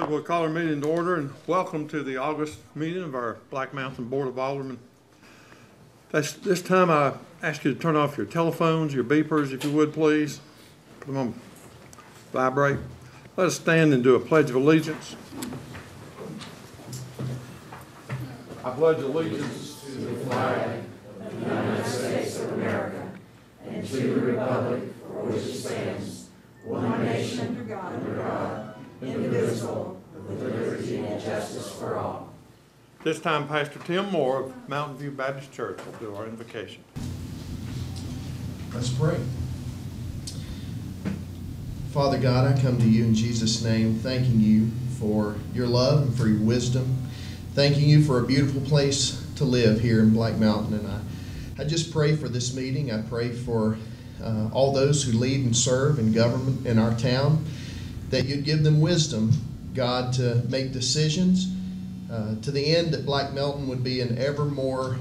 We'll call our meeting to order and welcome to the August meeting of our Black Mountain Board of Aldermen. This time I ask you to turn off your telephones, your beepers, if you would please. Put them on vibrate. Let us stand and do a pledge of allegiance. I pledge allegiance to the flag of the United States of America and to the republic for which it stands, one nation under God, indivisible, with liberty and justice for all. This time, Pastor Tim Moore of Mountain View Baptist Church will do our invocation. Let's pray. Father God, I come to you in Jesus' name, thanking you for your love and for your wisdom, thanking you for a beautiful place to live here in Black Mountain. And I just pray for this meeting. I pray for all those who lead and serve in government in our town, that you'd give them wisdom, God, to make decisions to the end that Black Mountain would be an ever more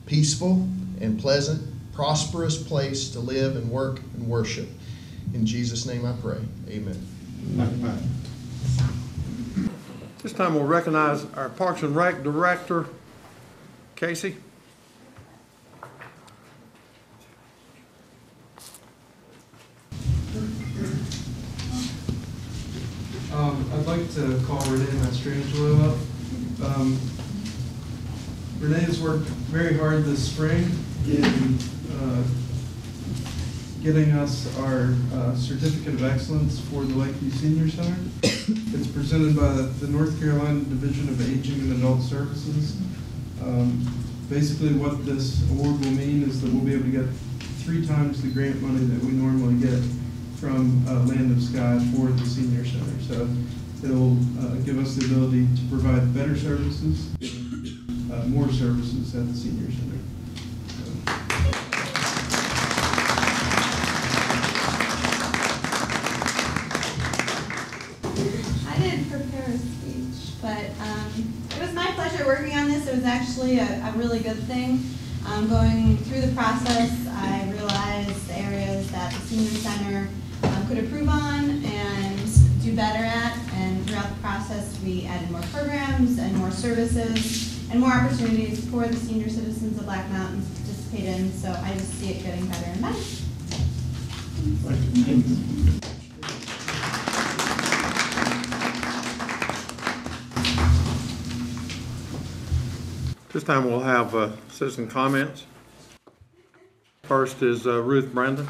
peaceful and pleasant, prosperous place to live and work and worship. In Jesus' name I pray. Amen. Amen. This time we'll recognize our Parks and Rec Director, Casey. I'd like to call Renee Mastrangelo up. Renee has worked very hard this spring in getting us our Certificate of Excellence for the Lakeview Senior Center. It's presented by the North Carolina Division of Aging and Adult Services. Basically what this award will mean is that we'll be able to get 3 times the grant money that we normally get from Land of Sky for the Senior Center. So it'll give us the ability to provide better services, more services at the Senior Center. I didn't prepare a speech, but it was my pleasure working on this. It was actually a really good thing. Going through the process, I realized the areas that the Senior Center could improve on and do better at, and throughout the process we added more programs and more services and more opportunities for the senior citizens of Black Mountain to participate in, so I just see it getting better and better. This time we'll have citizen comments. First is Ruth Brandon.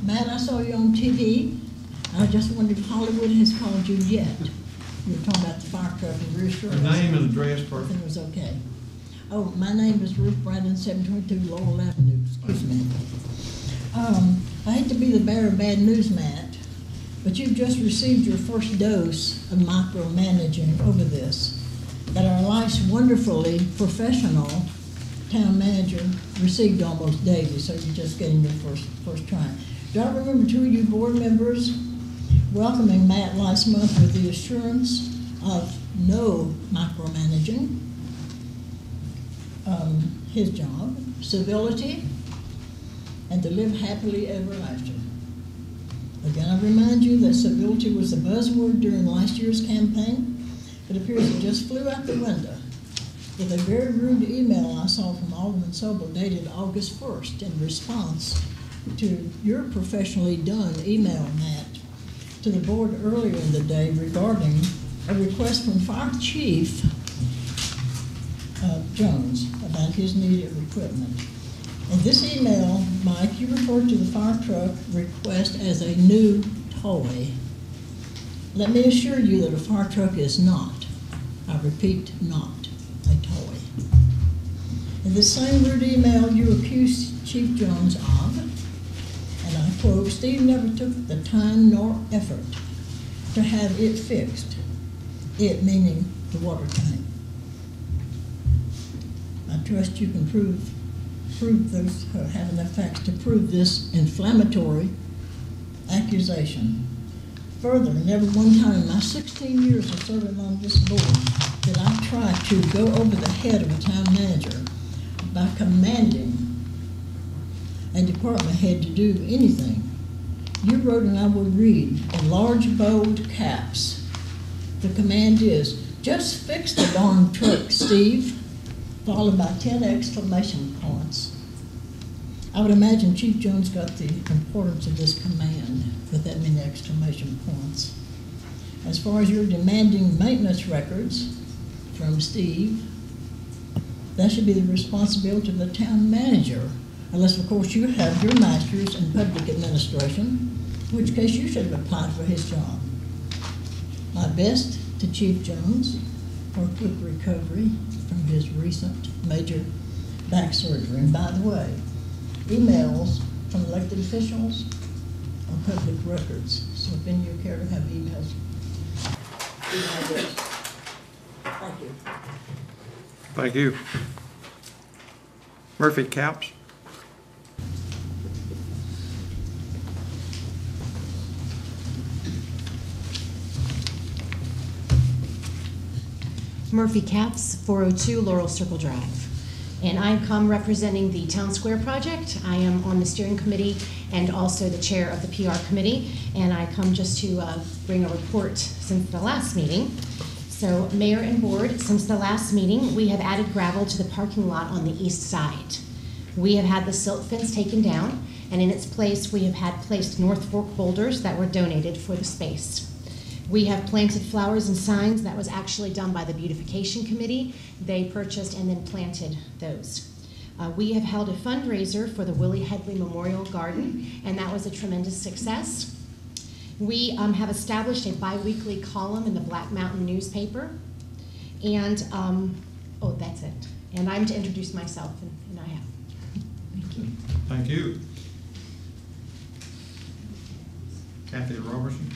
Matt, I saw you on TV. I just wondered if Hollywood has called you yet. You were talking about the fire truck and reassurance. Her name and address, first. Everything was okay. Oh, my name is Ruth Brandon, 722 Laurel Avenue. Excuse me. I hate to be the bearer of bad news, Matt, but you've just received your first dose of micromanaging over this that our life's wonderfully professional town manager received almost daily, so you're just getting your first try. Do I remember 2 of you board members welcoming Matt last month with the assurance of no micromanaging, his job, civility, and to live happily ever after? Again, I remind you that civility was the buzzword during last year's campaign. It appears it just flew out the window with a very rude email I saw from Alderman Sobel dated August 1st in response to your professionally done email, Matt, to the board earlier in the day regarding a request from Fire Chief Jones about his need of equipment. In this email, Mike, you referred to the fire truck request as a new toy. Let me assure you that a fire truck is not, I repeat, not a toy. In the same rude email, you accused Chief Jones of, and I quote, Steve never took the time nor effort to have it fixed. It meaning the water tank. I trust you can prove those, have enough facts to prove this inflammatory accusation. Further, never one time in my 16 years of serving on this board did I try to go over the head of a town manager by commanding a department head to do anything. You wrote, and I will read, in large, bold caps. The command is, just fix the darn truck, Steve, followed by 10 exclamation points. I would imagine Chief Jones got the importance of this command with that many exclamation points. As far as your demanding maintenance records from Steve, that should be the responsibility of the town manager, unless, of course, you have your master's in public administration, in which case you should have applied for his job. My best to Chief Jones for a quick recovery from his recent major back surgery. And by the way, emails from elected officials are public records, so if any of you care to have emails, email this. Thank you. Thank you. Murphy Caps. Murphy Caps, 402 Laurel Circle Drive. And I come representing the Town Square Project. I am on the steering committee and also the chair of the PR committee. And I come just to bring a report since the last meeting. So Mayor and Board, since the last meeting, we have added gravel to the parking lot on the east side. We have had the silt fence taken down, and in its place, we have had placed North Fork boulders that were donated for the space. We have planted flowers and signs. That was actually done by the beautification committee. They purchased and then planted those. We have held a fundraiser for the Willie Headley Memorial Garden, and that was a tremendous success. We have established a bi-weekly column in the Black Mountain newspaper. And, oh, that's it. And I'm to introduce myself, and I have. Thank you. Thank you. Kathy Robertson.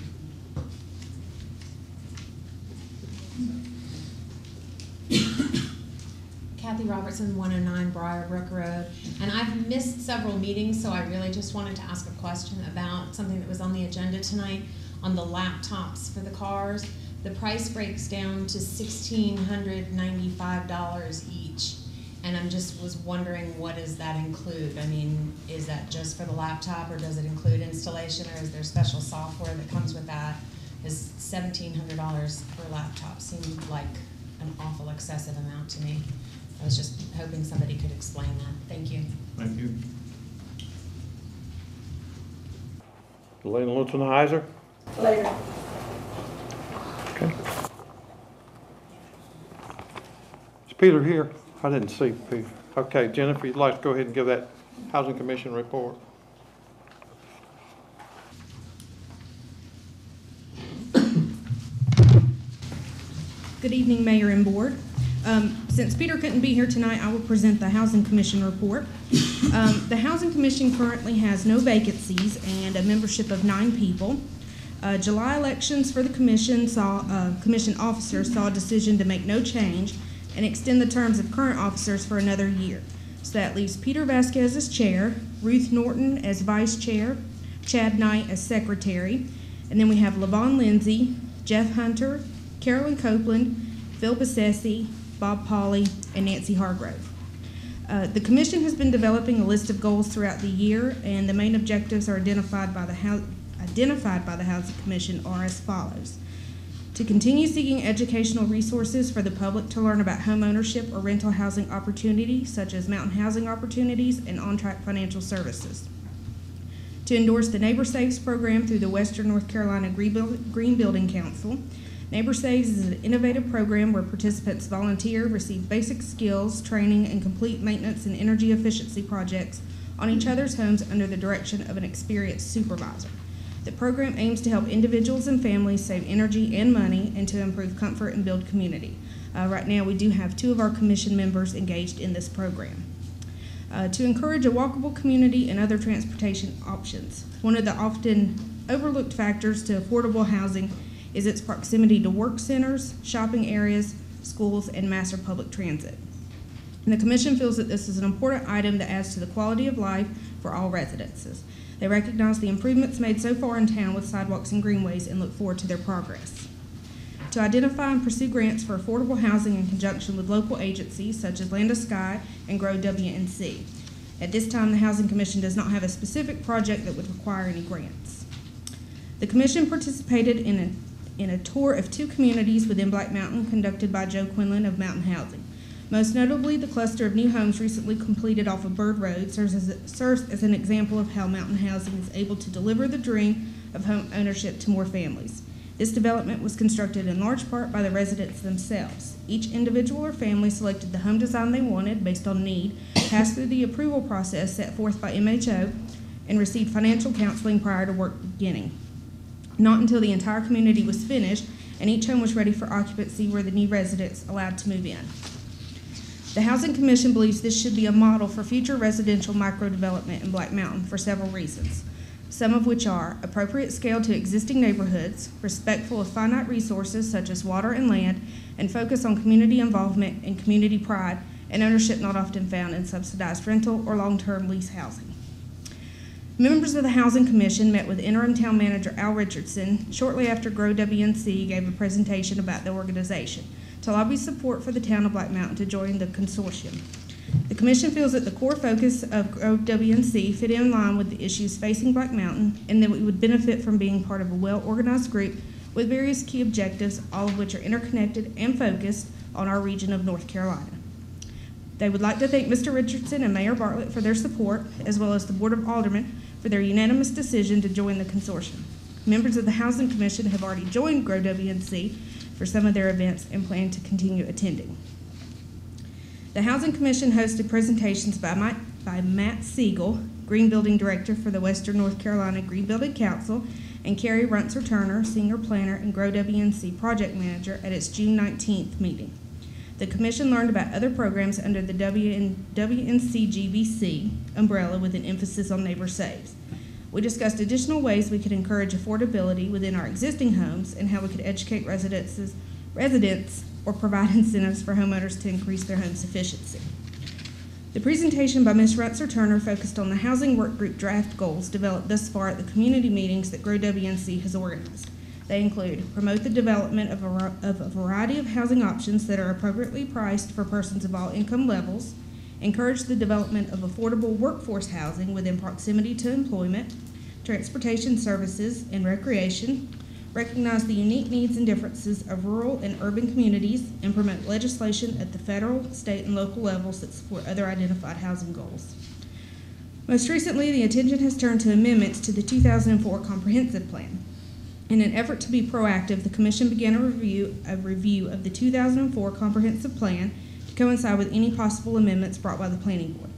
Kathy Robertson, 109 Briarbrook Road. And I've missed several meetings, so I really just wanted to ask a question about something that was on the agenda tonight on the laptops for the cars. The price breaks down to $1,695 each. And I'm just was wondering, what does that include? I mean, is that just for the laptop, or does it include installation, or is there special software that comes with that? Is $1,700 per laptop seemed like an awful excessive amount to me. I was just hoping somebody could explain that. Thank you. Thank you. Elena Lutzenheiser. Later. Okay. Is Peter here? I didn't see Peter. Okay, Jennifer, you'd like to go ahead and give that Housing Commission report. Good evening, Mayor and Board. Since Peter couldn't be here tonight, I will present the Housing Commission report. The Housing Commission currently has no vacancies and a membership of 9 people. July elections for the commission commission officers saw a decision to make no change and extend the terms of current officers for another year. So that leaves Peter Vasquez as chair, Ruth Norton as vice chair, Chad Knight as secretary, and then we have Levon Lindsay, Jeff Hunter, Carolyn Copeland, Phil Bassesi, Bob Pauley, and Nancy Hargrove. The commission has been developing a list of goals throughout the year, and the main objectives are identified by the Housing Commission are as follows: to continue seeking educational resources for the public to learn about home ownership or rental housing opportunities, such as mountain housing opportunities and on-track financial services. To endorse the Neighbor Saves program through the Western North Carolina Green Building Council. Neighbor Saves is an innovative program where participants volunteer, receive basic skills, training, and complete maintenance and energy efficiency projects on each other's homes under the direction of an experienced supervisor. The program aims to help individuals and families save energy and money and to improve comfort and build community. Right now, we do have 2 of our commission members engaged in this program. To encourage a walkable community and other transportation options. One of the often overlooked factors to affordable housing is its proximity to work centers, shopping areas, schools, and mass or public transit. And the commission feels that this is an important item that adds to the quality of life for all residences. They recognize the improvements made so far in town with sidewalks and greenways and look forward to their progress. To identify and pursue grants for affordable housing in conjunction with local agencies such as Land of Sky and Grow WNC. At this time, the Housing Commission does not have a specific project that would require any grants. The Commission participated in a tour of 2 communities within Black Mountain conducted by Joe Quinlan of Mountain Housing. Most notably, the cluster of new homes recently completed off of Bird Road serves as an example of how Mountain Housing is able to deliver the dream of home ownership to more families. This development was constructed in large part by the residents themselves. Each individual or family selected the home design they wanted based on need, passed through the approval process set forth by MHO, and received financial counseling prior to work beginning. Not until the entire community was finished and each home was ready for occupancy were the new residents allowed to move in. The Housing Commission believes this should be a model for future residential microdevelopment in Black Mountain for several reasons, some of which are appropriate scale to existing neighborhoods, respectful of finite resources such as water and land, and focus on community involvement and community pride and ownership not often found in subsidized rental or long-term lease housing. Members of the Housing Commission met with Interim Town Manager Al Richardson shortly after Grow WNC gave a presentation about the organization to lobby support for the town of Black Mountain to join the consortium. The Commission feels that the core focus of Grow WNC fit in line with the issues facing Black Mountain and that we would benefit from being part of a well-organized group with various key objectives, all of which are interconnected and focused on our region of North Carolina. They would like to thank Mr. Richardson and Mayor Bartlett for their support, as well as the Board of Aldermen for their unanimous decision to join the consortium. Members of the Housing Commission have already joined Grow WNC for some of their events and plan to continue attending. The Housing Commission hosted presentations by Matt Siegel, Green Building Director for the Western North Carolina Green Building Council, and Carrie Runtzer-Turner, Senior Planner and Grow WNC Project Manager at its June 19th meeting. The Commission learned about other programs under the WNCGBC umbrella with an emphasis on Neighbor Saves. We discussed additional ways we could encourage affordability within our existing homes and how we could educate residents or provide incentives for homeowners to increase their home's efficiency. The presentation by Ms. Runtzer-Turner focused on the housing work group draft goals developed thus far at the community meetings that Grow WNC has organized. They include promote the development of a variety of housing options that are appropriately priced for persons of all income levels, encourage the development of affordable workforce housing within proximity to employment, transportation services, and recreation, recognize the unique needs and differences of rural and urban communities, and promote legislation at the federal, state, and local levels that support other identified housing goals. Most recently, the attention has turned to amendments to the 2004 Comprehensive Plan. In an effort to be proactive, the Commission began a review of the 2004 Comprehensive Plan to coincide with any possible amendments brought by the Planning Board.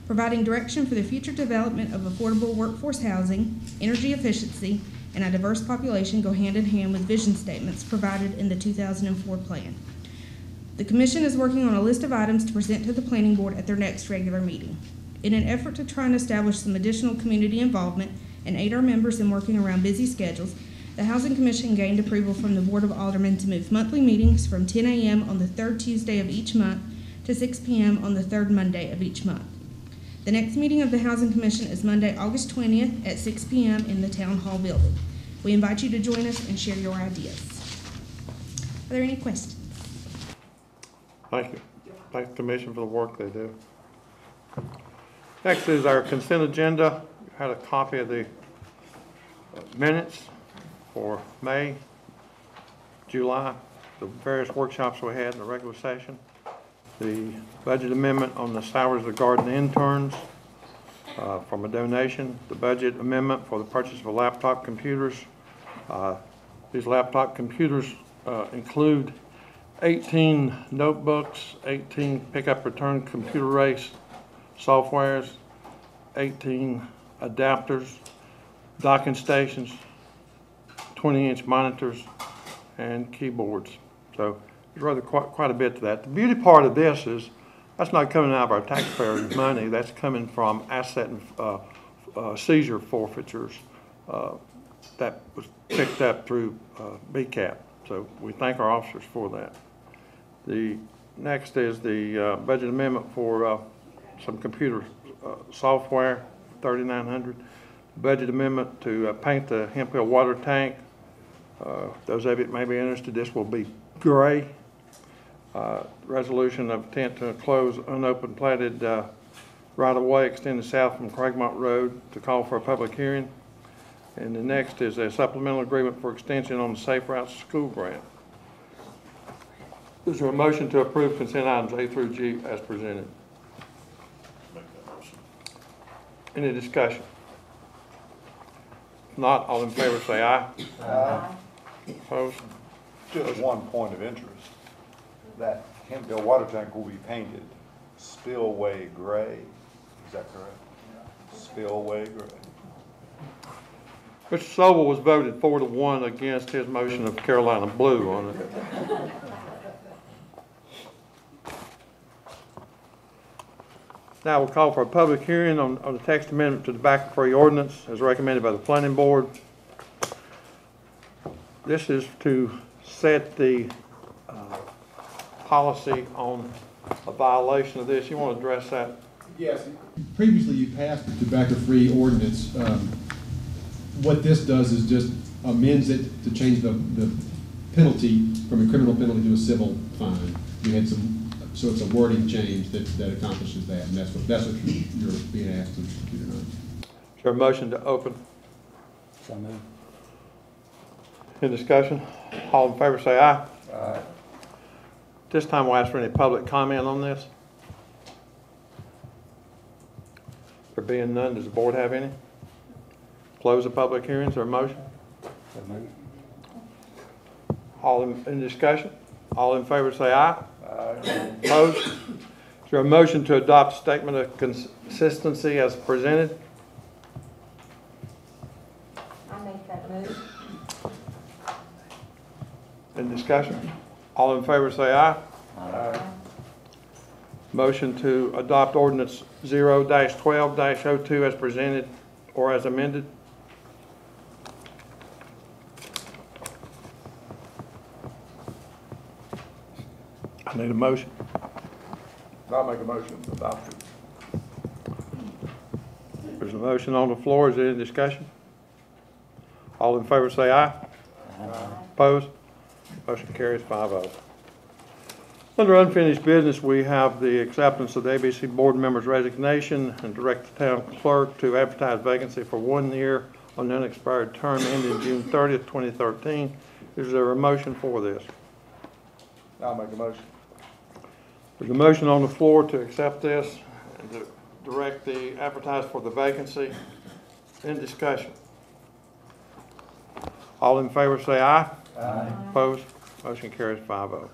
Providing direction for the future development of affordable workforce housing, energy efficiency, and a diverse population go hand in hand with vision statements provided in the 2004 plan. The Commission is working on a list of items to present to the Planning Board at their next regular meeting. In an effort to try and establish some additional community involvement and aid our members in working around busy schedules, the Housing Commission gained approval from the Board of Aldermen to move monthly meetings from 10 a.m. on the third Tuesday of each month to 6 p.m. on the third Monday of each month. The next meeting of the Housing Commission is Monday, August 20th at 6 p.m. in the Town Hall building. We invite you to join us and share your ideas. Are there any questions? Thank you. Thank the Commission for the work they do. Next is our consent agenda. You had a copy of the minutes for May, July, the various workshops we had in the regular session. The budget amendment on the salaries of garden interns from a donation. The budget amendment for the purchase of laptop computers. These laptop computers include 18 notebooks, 18 pick-up return computer race softwares, 18 adapters, docking stations, 20-inch monitors, and keyboards. So there's rather quite a bit to that. The beauty part of this is that's not coming out of our taxpayers' money. That's coming from asset and seizure forfeitures that was picked up through BCAP. So we thank our officers for that. The next is the budget amendment for some computer software, $3,900. Budget amendment to paint the Hemp Hill water tank. Those of you that may be interested, this will be gray. Resolution of intent to close unopened platted right-of-way extending south from Craigmont Road to call for a public hearing. And the next is a supplemental agreement for extension on the Safe Routes School Grant. Is there a motion to approve consent items A through G as presented? Any discussion? If not, all in favor say aye. Aye. Opposed? Just one point of interest. That Kentville water tank will be painted spillway gray. Is that correct? Spillway gray. Mr. Sobel was voted 4-1 against his motion of Carolina blue on it. Now we'll call for a public hearing on the text amendment to the back-free ordinance as recommended by the planning board. This is to set the policy on a violation of this. You want to address that? Yes. Previously, you passed the tobacco-free ordinance. What this does is just amends it to change the penalty from a criminal penalty to a civil fine. We had some, so it's a wording change that accomplishes that, and that's what you're being asked to do tonight. Is there a motion to open? So moved. In discussion? All in favor say aye. Aye. This time we'll ask for any public comment on this. There being none, does the board have any? Close the public hearings or a motion? So moved. All in discussion? All in favor say aye. Aye. Opposed? Is there a motion to adopt statement of consistency as presented? I make that move. In discussion? All in favor say aye. Aye. Motion to adopt ordinance 0-12-02 as presented or as amended? I need a motion. I'll make a motion to adopt it. There's a motion on the floor. Is there any discussion? All in favor say aye. Opposed? Motion carries 5-0. Under unfinished business, we have the acceptance of the ABC board member's resignation and direct the town clerk to advertise vacancy for 1 year on an unexpired term ending June 30th, 2013. Is there a motion for this? I'll make a motion. There's a motion on the floor to accept this and to direct the advertise for the vacancy. In discussion. All in favor say aye. Aye. Opposed? Motion carries 5-0.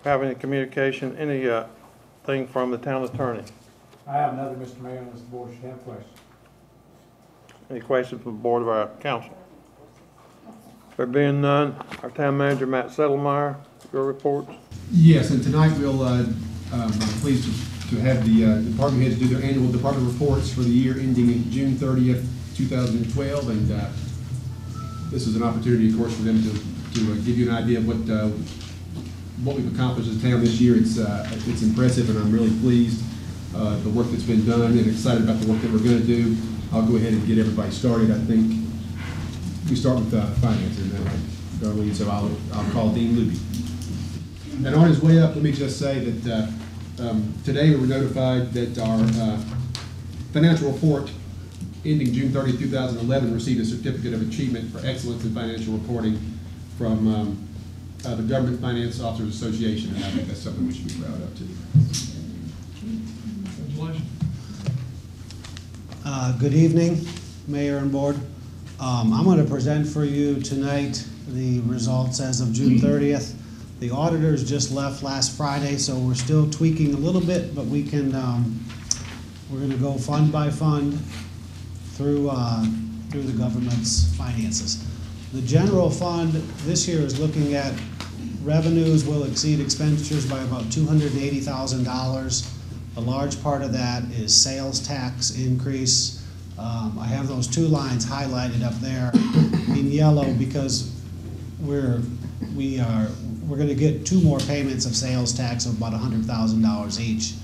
Have any communication, thing from the town attorney? I have nothing, Mr. Mayor, unless the board should have questions. Any questions from the board of our council? There being none, our town manager, Matt Settlemeyer, your reports. Yes, and tonight we'll, I'm pleased to have the department heads do their annual department reports for the year ending June 30th, 2012, and this is an opportunity, of course, for them to give you an idea of what we've accomplished as a town this year. It's impressive, and I'm really pleased the work that's been done, and excited about the work that we're going to do. I'll go ahead and get everybody started. I think we start with finance, isn't that right, Darlene? So I'll call Dean Luby. And on his way up, let me just say that today we were notified that our financial report ending June 30, 2011 received a certificate of achievement for excellence in financial reporting from the Government Finance Officers Association, and I think that's something we should be proud of too. Congratulations. Good evening, Mayor and Board. I'm going to present for you tonight the results as of June 30th. The auditors just left last Friday, so we're still tweaking a little bit, but we can. We're going to go fund by fund through the government's finances. The general fund this year is looking at revenues will exceed expenditures by about $280,000. A large part of that is sales tax increase. I have those 2 lines highlighted up there in yellow because we're going to get 2 more payments of sales tax of about $100,000 each,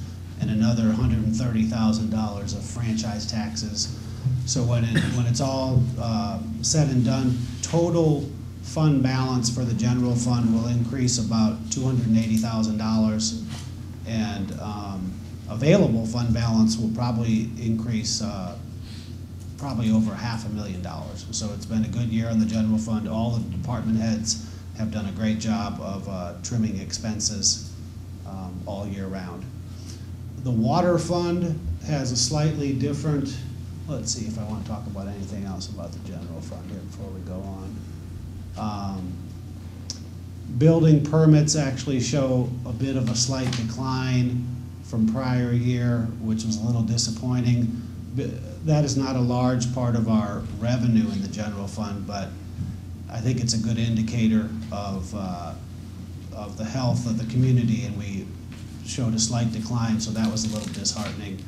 and another $130,000 of franchise taxes. So when it's all said and done, total fund balance for the general fund will increase about $280,000, and available fund balance will probably increase probably over $500,000. So it's been a good year on the general fund. All the department heads have done a great job of trimming expenses all year round. The water fund has a slightly different, let's see if I want to talk about anything else about the general fund here before we go on. Building permits actually show a bit of a slight decline from prior year, which was a little disappointing. That is not a large part of our revenue in the general fund, but I think it's a good indicator of the health of the community, and we showed a slight decline, so that was a little disheartening.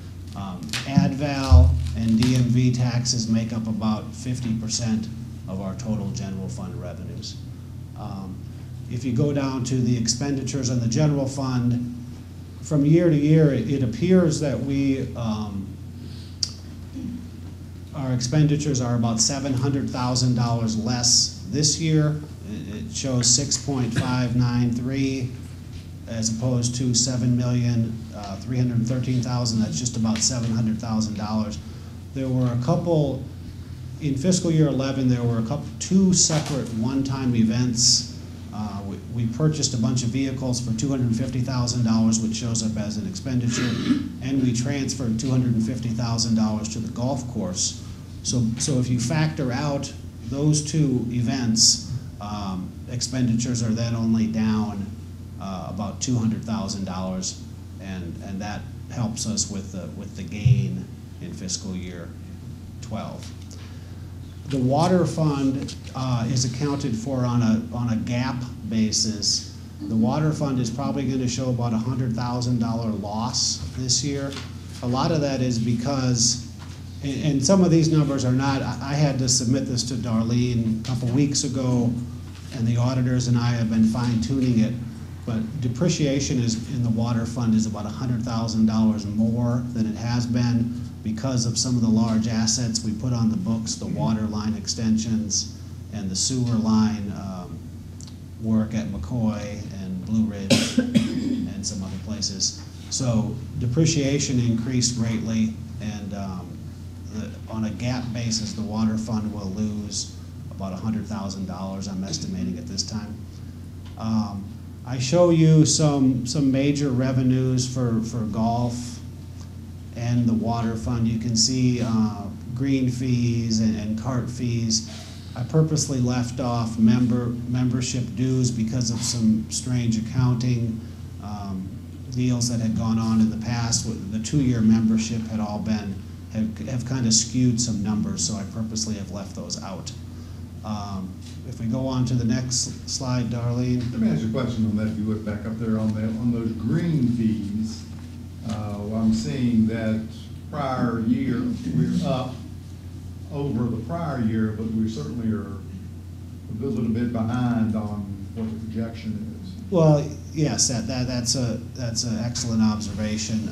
Ad val and DMV taxes make up about 50% of our total general fund revenues. If you go down to the expenditures on the general fund, from year to year, it appears that our expenditures are about $700,000 less this year. It shows 6.593 as opposed to 7,313,000. That's just about $700,000. There were a couple in fiscal year 11. There were two separate one-time events. We purchased a bunch of vehicles for $250,000, which shows up as an expenditure, and we transferred $250,000 to the golf course. So if you factor out those two events, expenditures are then only down about $200,000, and that helps us with the gain in fiscal year 12. The water fund is accounted for on a GAAP basis. The water fund is probably going to show about $100,000 loss this year. A lot of that is because, and some of these numbers are not, I had to submit this to Darlene a couple weeks ago, and the auditors and I have been fine-tuning it, but depreciation in the water fund is about $100,000 more than it has been because of some of the large assets we put on the books, the water line extensions and the sewer line work at McCoy and Blue Ridge and some other places. So depreciation increased greatly, and on a GAAP basis, the water fund will lose about $100,000, I'm estimating at this time. I show you some major revenues for golf and the water fund. You can see green fees and cart fees. I purposely left off membership dues because of some strange accounting deals that had gone on in the past. The 2-year membership had all been, have kind of skewed some numbers, so I purposely have left those out. If we go on to the next slide, Darlene. Let me ask you a question on that. If you look back up there on those green fees, I'm seeing that prior year we're up over the prior year, but we certainly are a little bit behind on what the projection is. Well, yes, that's an excellent observation.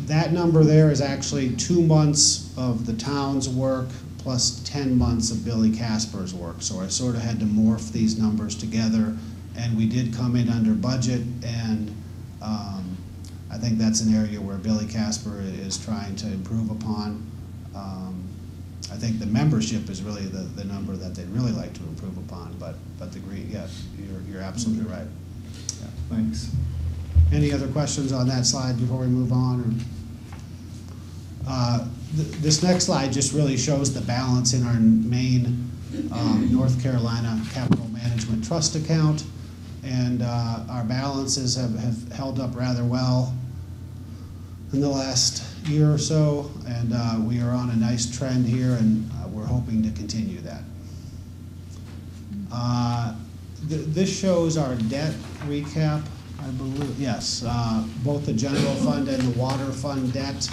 That number there is actually 2 months of the town's work plus 10 months of Billy Casper's work. So I sort of had to morph these numbers together, and we did come in under budget, and I think that's an area where Billy Casper is trying to improve upon. I think the membership is really the number that they'd really like to improve upon, but the green, yeah, you're absolutely right. Yeah, thanks. Any other questions on that slide before we move on? This next slide just really shows the balance in our main North Carolina Capital Management Trust account, and our balances have held up rather well in the last year or so, and we are on a nice trend here, and we're hoping to continue that. This shows our debt recap, I believe. Yes, both the general fund and the water fund debt.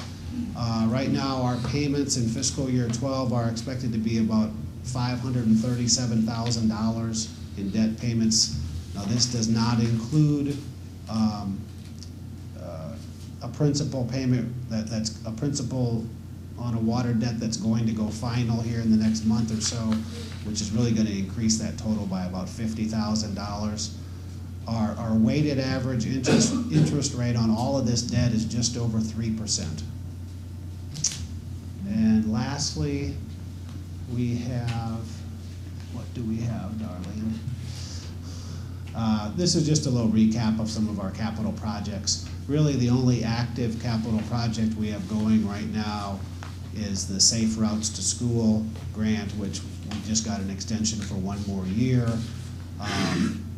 Right now, our payments in fiscal year 12 are expected to be about $537,000 in debt payments. Now, this does not include a principal payment that's a principal on a water debt that's going to go final here in the next month or so, which is really going to increase that total by about $50,000. Our our weighted average interest rate on all of this debt is just over 3%. And lastly, we have, what do we have, Darlene? This is just a little recap of some of our capital projects. Really, the only active capital project we have going right now is the Safe Routes to School grant, which we just got an extension for 1 more year.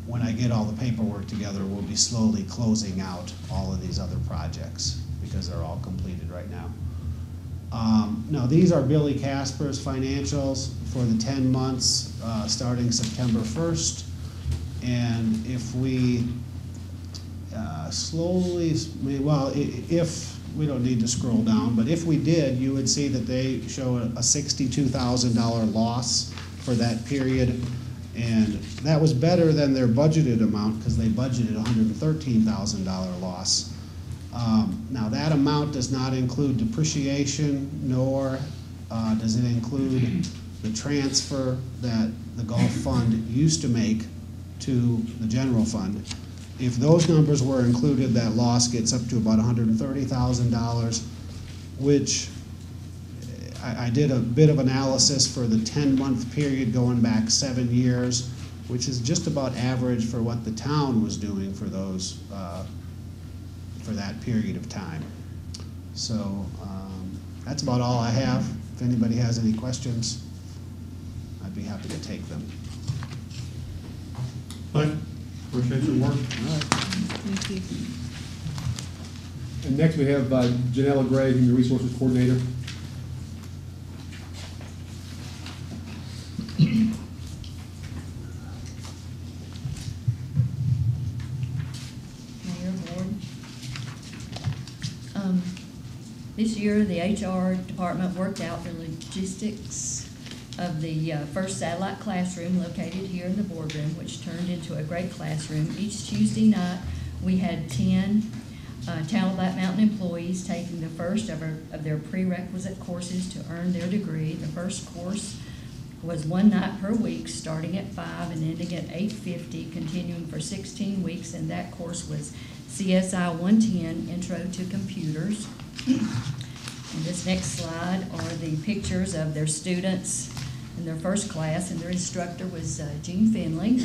When I get all the paperwork together, we'll be slowly closing out all of these other projects because they're all completed right now. Now, these are Billy Casper's financials for the 10 months starting September 1st. And if we slowly, well, if we don't need to scroll down, but if we did, you would see that they show a $62,000 loss for that period. And that was better than their budgeted amount because they budgeted a $113,000 loss. Now that amount does not include depreciation, nor does it include the transfer that the Gulf Fund used to make to the general fund. If those numbers were included, that loss gets up to about $130,000, which I did a bit of analysis for the 10-month period going back 7 years, which is just about average for what the town was doing for those for that period of time. So that's about all I have. If anybody has any questions, I'd be happy to take them. Thank you. Appreciate your work. All right. Thank you. And next we have Janella Gray, Human Resources Coordinator. Mayor, Board. This year, the HR department worked out the logistics of the first satellite classroom located here in the boardroom, which turned into a great classroom. Each Tuesday night, we had 10 Town of Black Mountain employees taking the first of their prerequisite courses to earn their degree. The first course was 1 night per week, starting at 5 and ending at 8:50, continuing for 16 weeks, and that course was CSI 110, Intro to Computers. And this next slide are the pictures of their students in their first class, and their instructor was Jean Finley.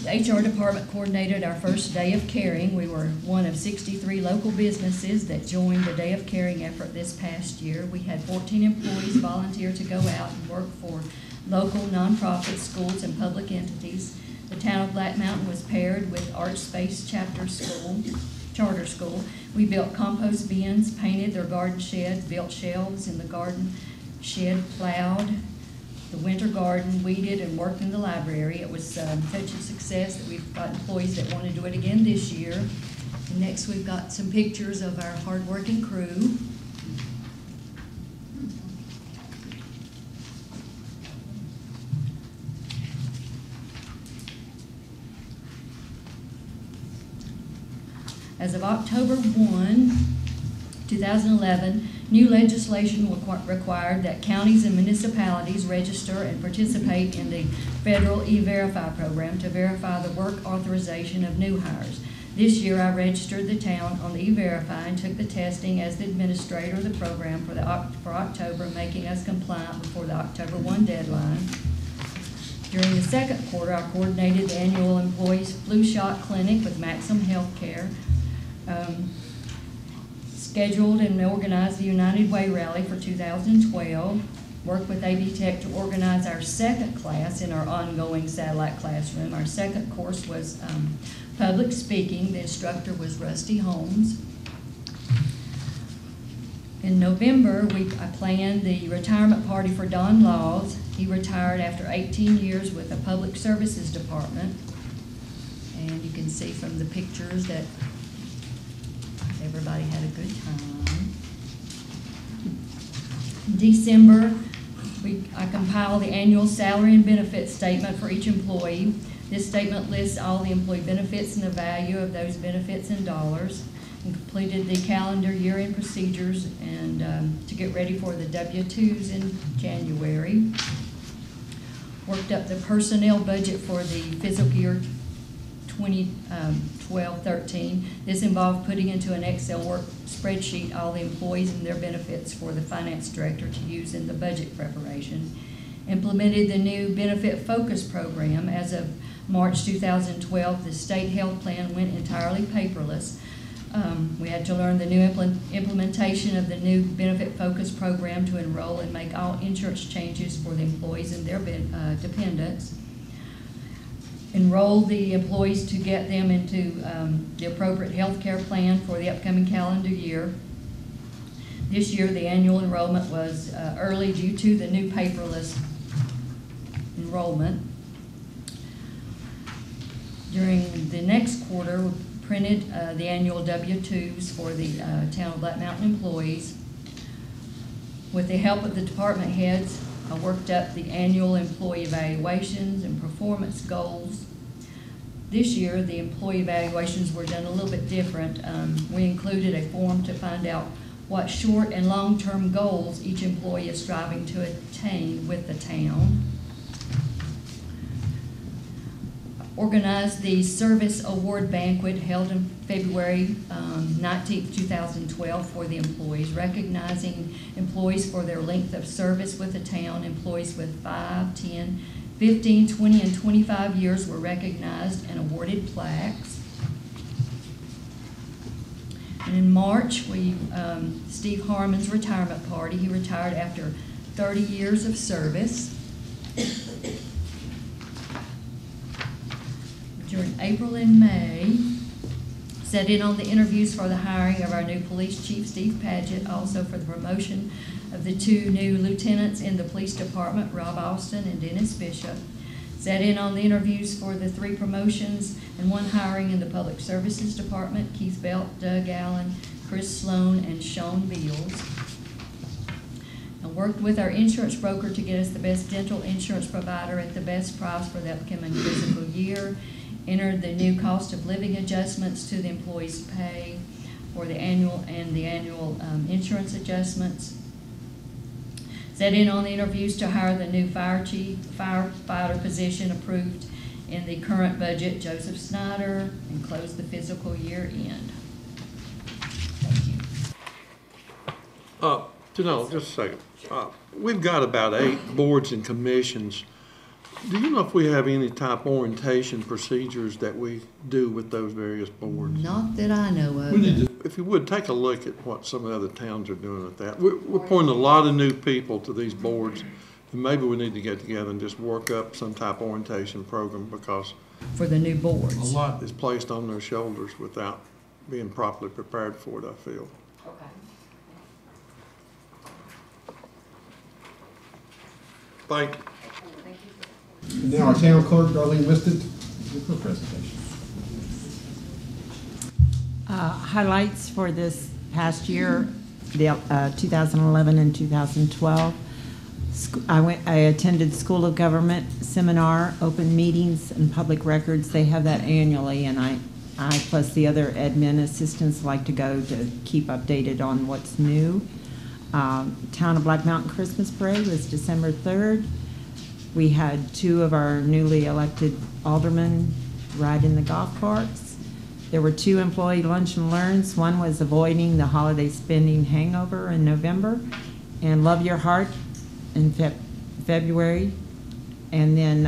The HR department coordinated our first day of caring. We were one of 63 local businesses that joined the Day of Caring effort this past year. We had 14 employees volunteer to go out and work for local nonprofits, schools, and public entities. The town of Black Mountain was paired with Arch Space Charter School. We built compost bins, painted their garden shed, built shelves in the garden shed, plowed the winter garden, weeded, and worked in the library. It was such a success that we've got employees that want to do it again this year. And next, we've got some pictures of our hardworking crew. As of October 1, 2011, new legislation required that counties and municipalities register and participate in the federal E-Verify program to verify the work authorization of new hires. This year, I registered the town on the E-Verify and took the testing as the administrator of the program for October, making us compliant before the October 1 deadline. During the second quarter, I coordinated the annual employees flu shot clinic with Maxim Healthcare. Scheduled and organized the United Way rally for 2012, worked with AB Tech to organize our second class in our ongoing satellite classroom. Our second course was public speaking. The instructor was Rusty Holmes. In November, I planned the retirement party for Don Laws. He retired after 18 years with the Public Services Department. And you can see from the pictures that everybody had a good time. In December, I compiled the annual salary and benefits statement for each employee. This statement lists all the employee benefits and the value of those benefits in dollars, and completed the calendar year-end procedures and to get ready for the W-2s in January. Worked up the personnel budget for the fiscal year 2012-13. This involved putting into an Excel work spreadsheet all the employees and their benefits for the finance director to use in the budget preparation. Implemented the new benefit focus program. As of March 2012, the state health plan went entirely paperless. We had to learn the new implementation of the new benefit focus program to enroll and make all insurance changes for the employees and their dependents. Enroll the employees to get them into the appropriate health care plan for the upcoming calendar year. This year, the annual enrollment was early due to the new paperless enrollment. During the next quarter, we printed the annual W-2s for the town of Black Mountain employees. With the help of the department heads, I worked up the annual employee evaluations and performance goals. This year, the employee evaluations were done a little bit different. We included a form to find out what short and long-term goals each employee is striving to attain with the town. Organized the service award banquet held in February 19th, 2012 for the employees, recognizing employees for their length of service with the town. Employees with 5, 10, 15, 20, and 25 years were recognized and awarded plaques. And in March, Steve Harmon's retirement party. He retired after 30 years of service. During April and May, set in on the interviews for the hiring of our new police chief, Steve Padgett, also for the promotion of the 2 new lieutenants in the police department, Rob Austin and Dennis Bishop. Set in on the interviews for the 3 promotions and 1 hiring in the public services department, Keith Belt, Doug Allen, Chris Sloan, and Sean Beals. And worked with our insurance broker to get us the best dental insurance provider at the best price for the upcoming fiscal year. Entered the new cost of living adjustments to the employees' pay for the annual insurance adjustments. Set in on the interviews to hire the new firefighter position approved in the current budget, Joseph Snyder, and closed the fiscal year end. Thank you. Janelle, just a second. We've got about 8 boards and commissions. Do you know if we have any type of orientation procedures that we do with those various boards? Not that I know of. If you would, take a look at what some of the other towns are doing with that. We're pointing a lot of new people to these boards, and maybe we need to get together and just work up some type of orientation program, because for the new boards, a lot is placed on their shoulders without being properly prepared for it, I feel. Okay. Thank you. Now our town clerk, Darlene Misted, with her presentation. Highlights for this past year, the 2011 and 2012. I attended School of Government seminar, open meetings, and public records. They have that annually, and I plus the other admin assistants like to go to keep updated on what's new. Town of Black Mountain Christmas Parade was December 3rd. We had 2 of our newly elected aldermen ride in the golf carts. There were 2 employee lunch and learns. One was avoiding the holiday spending hangover in November, and Love Your Heart in February. And then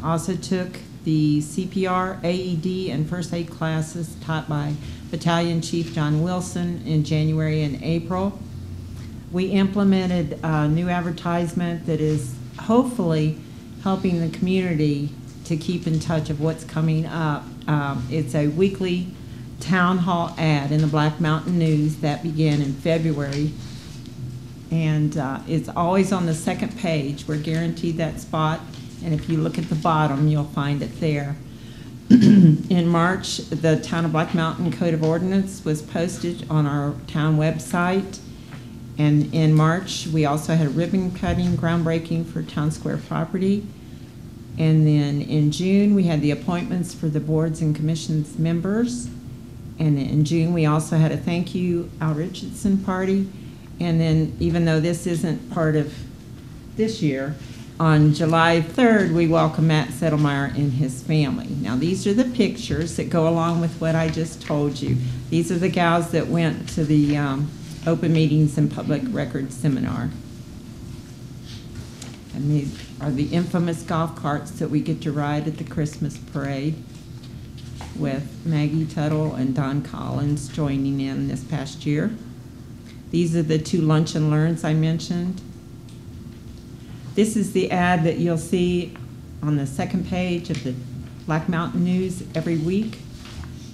also took the CPR, AED, and first aid classes taught by Battalion Chief John Wilson in January and April. We implemented a new advertisement that is hopefully helping the community to keep in touch of what's coming up. It's a weekly town hall ad in the Black Mountain News that began in February. And it's always on the second page. We're guaranteed that spot. And if you look at the bottom, you'll find it there. In March, the Town of Black Mountain Code of Ordinance was posted on our town website. And in March, we also had a ribbon cutting groundbreaking for Town Square property. And then in June, we had the appointments for the boards and commissions members. And in June, we also had a thank you Al Richardson party. And then, even though this isn't part of this year, On July 3rd, we welcome Matt Settlemeyer and his family. Now, these are the pictures that go along with what I just told you. These are the gals that went to the Open Meetings and Public Records Seminar. And these are the infamous golf carts that we get to ride at the Christmas parade, with Maggie Tuttle and Don Collins joining in this past year. These are the 2 lunch and learns I mentioned. This is the ad that you'll see on the second page of the Black Mountain News every week.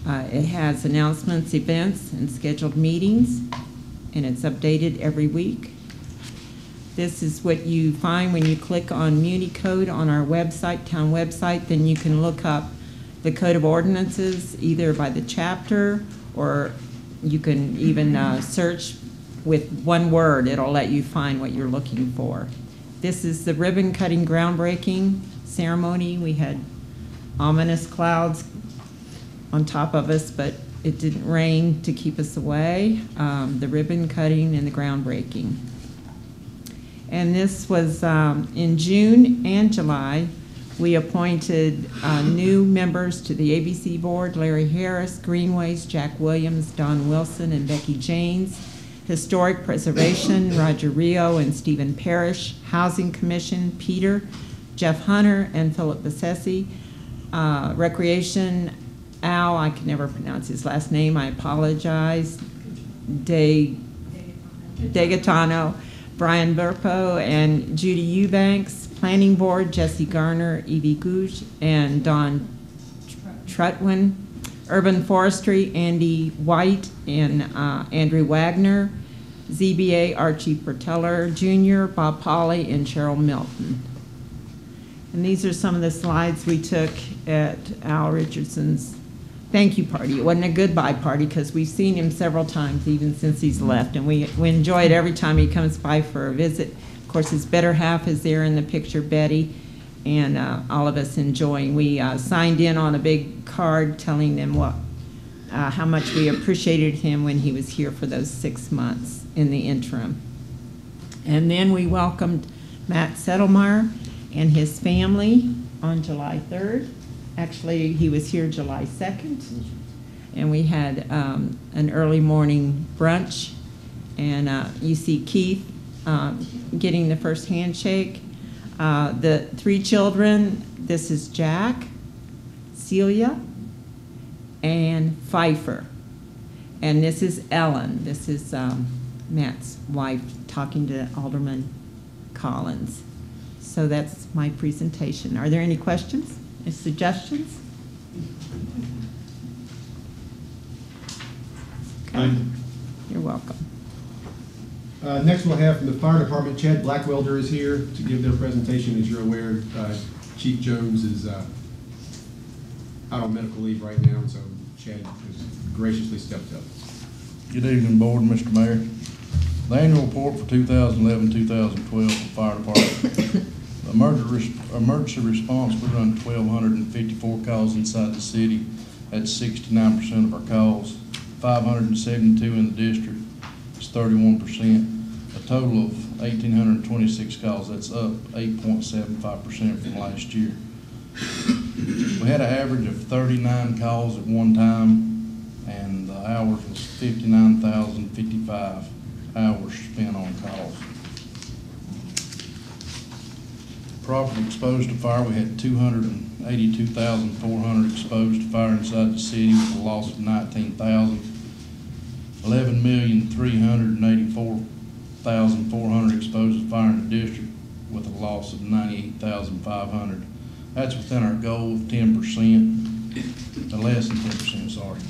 It has announcements, events, and scheduled meetings, and it's updated every week. This is what you find when you click on Muni Code on our website, town website. Then you can look up the Code of Ordinances either by the chapter, or you can even search with one word. It'll let you find what you're looking for. This is the ribbon cutting groundbreaking ceremony. We had ominous clouds on top of us, but it didn't rain to keep us away. The ribbon cutting and the groundbreaking. And this was in June and July. We appointed new members to the ABC board: Larry Harris, Greenways, Jack Williams, Don Wilson, and Becky Janes. Historic Preservation, Roger Rio and Stephen Parrish. Housing Commission, Peter, Jeff Hunter, and Philip Bassesi. Recreation, Al, I can never pronounce his last name, I apologize. Degatano, Brian Burpo, and Judy Eubanks. Planning Board, Jesse Garner, Evie Gouge, and Don Trutwin. Urban Forestry, Andy White and Andrew Wagner. ZBA, Archie Perteller Jr., Bob Polly, and Cheryl Milton. And these are some of the slides we took at Al Richardson's thank you party. It wasn't a goodbye party because we've seen him several times even since he's left, and we enjoy it every time he comes by for a visit. Of course, his better half is there in the picture, Betty, and all of us enjoying. We signed in on a big card telling them how much we appreciated him when he was here for those 6 months in the interim. And then we welcomed Matt Settlemeyer and his family on July 3rd. Actually, he was here July 2nd. And we had an early morning brunch. And you see Keith getting the first handshake. The 3 children, this is Jack, Celia, and Pfeiffer. And this is Ellen. This is Matt's wife talking to Alderman Collins. So that's my presentation. Are there any questions or suggestions? Thank you. You're welcome. Next we'll have from the fire department, Chad Blackwelder is here to give their presentation. As you're aware, Chief Jones is out on medical leave right now, and so Chad has graciously stepped up. Good evening, Board and Mr. Mayor. The annual report for 2011-2012 for the fire department. Emergency response, we run 1,254 calls inside the city. That's 69% of our calls. 572 in the district. It's 31%. A total of 1,826 calls. That's up 8.75% from last year. We had an average of 39 calls at one time, and the hours was 59,055 hours spent on calls. Property exposed to fire, we had 282,400 exposed to fire inside the city with a loss of 19,000. 11,384,400 exposed to fire in the district with a loss of 98,500. That's within our goal of 10%, less than 10%, sorry.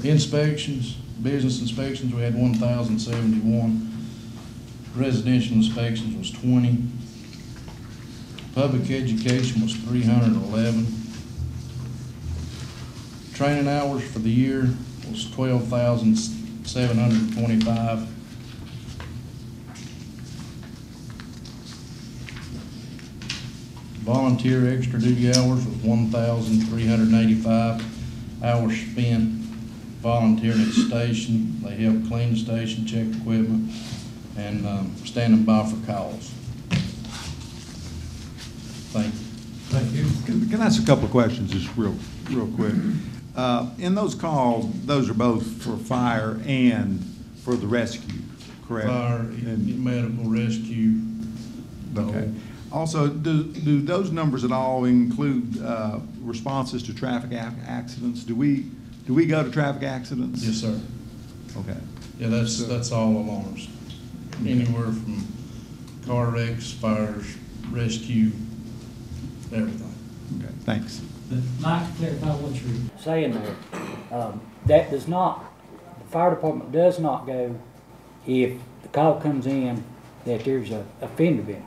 Inspections, business inspections, we had 1,071. Residential inspections was 20. Public education was 311. Training hours for the year was 12,725. Volunteer extra duty hours was 1,385 hours spent volunteering at the station. They help clean the station, check equipment, and standing by for calls. Thank you. Thank you. Can I ask a couple of questions, just real quick? In those calls, those are both for fire and for the rescue, correct? Fire, medical, rescue. Okay. Also, do those numbers at all include responses to traffic accidents? Do we go to traffic accidents? Yes, sir. Okay. Yeah, that's all alarms. Anywhere from car wrecks, fires, rescue, everything. Okay, thanks. Mike, to clarify what you're saying there, that does not, the fire department does not go if the call comes in that there's a fender bender.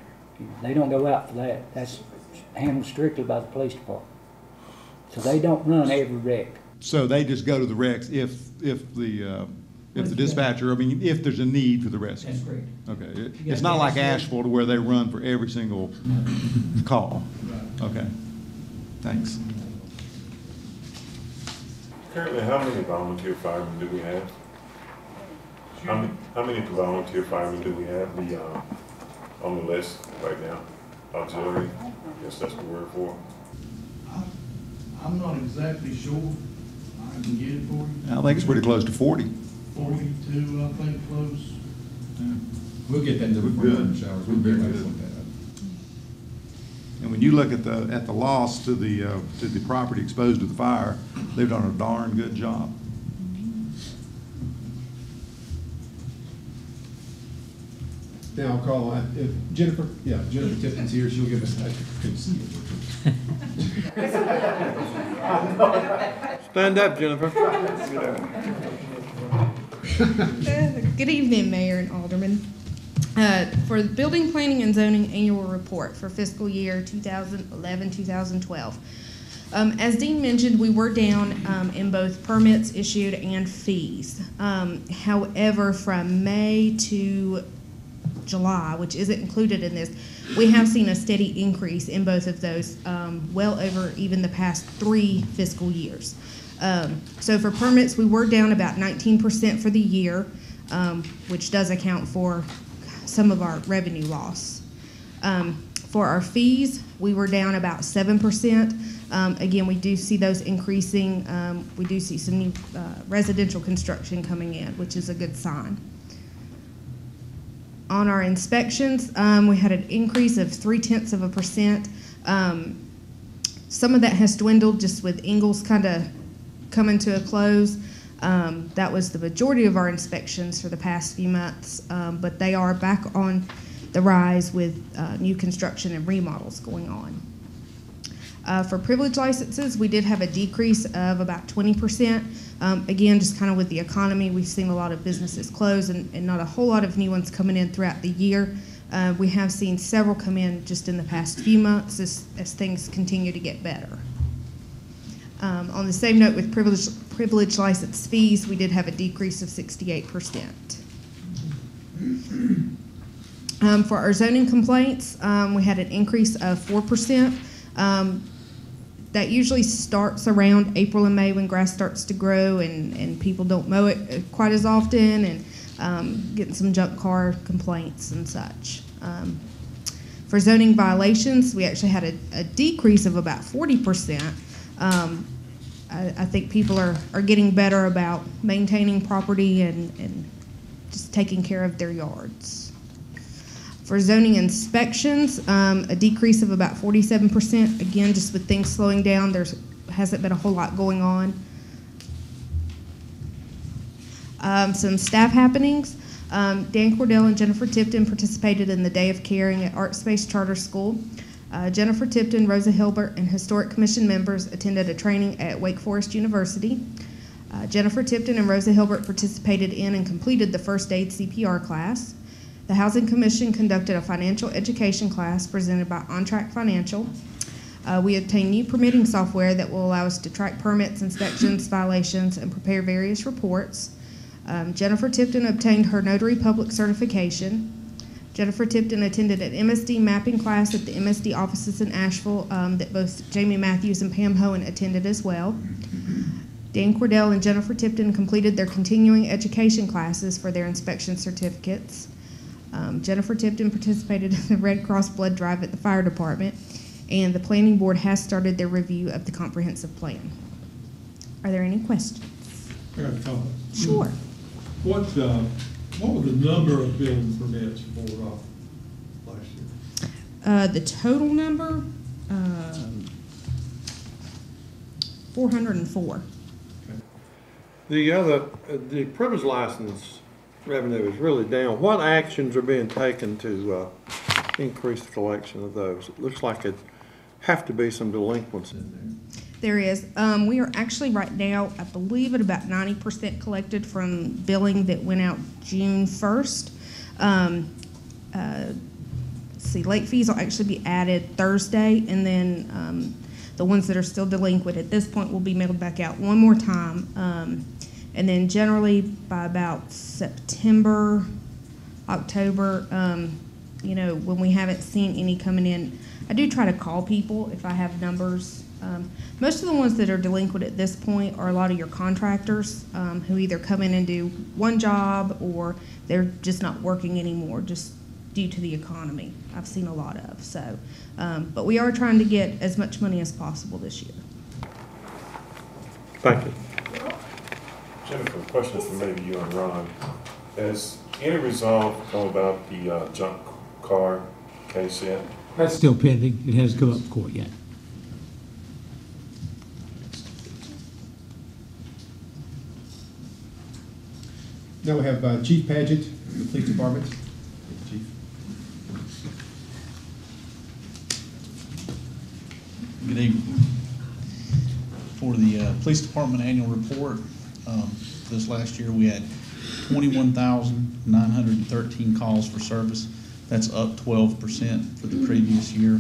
They don't go out for that. That's handled strictly by the police department. So they don't run every wreck. So they just go to the wrecks if the dispatcher, I mean, if there's a need for the rescue? That's correct. Okay. It's not like asphalt where they run for every single call? Okay. Thanks. Currently, how many volunteer firemen do we have? How many volunteer firemen do we have on the list right now? Auxiliary, I guess that's the word for it. I'm not exactly sure. I can get it for you. I think it's pretty close to 40. 42, I think, close. Yeah. We'll get that in the Good. showers. We'll get that. And when you look at the loss to the property exposed to the fire, they've done a darn good job. Now I'll call on, if Jennifer Tipton's here, she'll give us, I couldn't see it. Stand up, Jennifer. Good evening, Mayor and Aldermen. For the Building, Planning, and Zoning Annual Report for fiscal year 2011-2012. As Dean mentioned, we were down in both permits issued and fees. However, from May to July, which isn't included in this, we have seen a steady increase in both of those, well over even the past 3 fiscal years. So for permits, we were down about 19% for the year, which does account for some of our revenue loss. For our fees, we were down about 7%. Again, we do see those increasing. We do see some new residential construction coming in, which is a good sign. On our inspections, we had an increase of 0.3%. Some of that has dwindled just with Ingalls kind of coming to a close. That was the majority of our inspections for the past few months, but they are back on the rise with new construction and remodels going on. For privilege licenses, we did have a decrease of about 20%. Again, just kind of with the economy, we've seen a lot of businesses close and not a whole lot of new ones coming in throughout the year. We have seen several come in just in the past few months as things continue to get better. On the same note with privilege license fees, we did have a decrease of 68%. For our zoning complaints, we had an increase of 4%. That usually starts around April and May when grass starts to grow and people don't mow it quite as often, and getting some junk car complaints and such. For zoning violations, we actually had a decrease of about 40%. I think people are getting better about maintaining property and just taking care of their yards. For zoning inspections, a decrease of about 47%. Again, just with things slowing down, there hasn't been a whole lot going on. Some staff happenings. Dan Cordell and Jennifer Tipton participated in the Day of Caring at Art Space Charter School. Jennifer Tipton, Rosa Hilbert, and Historic Commission members attended a training at Wake Forest University. Jennifer Tipton and Rosa Hilbert participated in and completed the First Aid CPR class. The Housing Commission conducted a financial education class presented by On Track Financial. We obtained new permitting software that will allow us to track permits, inspections, violations, and prepare various reports. Jennifer Tipton obtained her notary public certification. Jennifer Tipton attended an MSD mapping class at the MSD offices in Asheville that both Jamie Matthews and Pam Hohen attended as well. Dan Cordell and Jennifer Tipton completed their continuing education classes for their inspection certificates. Jennifer Tipton participated in the Red Cross blood drive at the fire department, and the planning board has started their review of the comprehensive plan. Are there any questions? I got a comment. Sure. What was the number of building permits for last year? The total number, 404. The privilege license revenue is really down. What actions are being taken to increase the collection of those? It looks like it have to be some delinquents in there. There is. We are actually right now, I believe, at about 90% collected from billing that went out June 1st. Let's see, late fees will actually be added Thursday, and then the ones that are still delinquent at this point will be mailed back out one more time. And then generally by about September, October, when we haven't seen any coming in, I do try to call people if I have numbers. Most of the ones that are delinquent at this point are a lot of your contractors who either come in and do one job or they're just not working anymore just due to the economy. I've seen a lot of. So, but we are trying to get as much money as possible this year. Thank you. Jennifer, a question for maybe you and Ron. Has any resolve come about the junk car case yet? That's still pending. It hasn't come up to court yet. Now we have Chief Paget, the Police Department. Chief. Good evening. For the Police Department annual report, this last year we had 21,913 calls for service. That's up 12% for the previous year.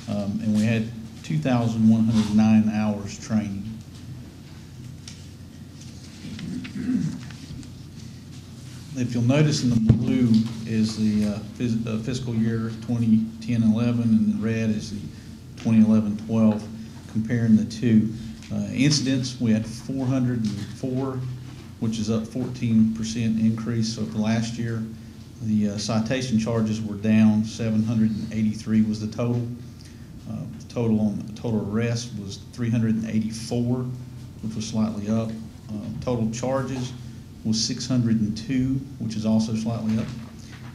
And we had 2,109 hours training. If you'll notice in the blue is the fiscal year 2010-11, and the red is the 2011-12, comparing the two. Incidents, we had 404, which is up 14% increase over last year. The citation charges were down, 783 was the total. Total arrest was 384, which was slightly up. Total charges was 602, which is also slightly up.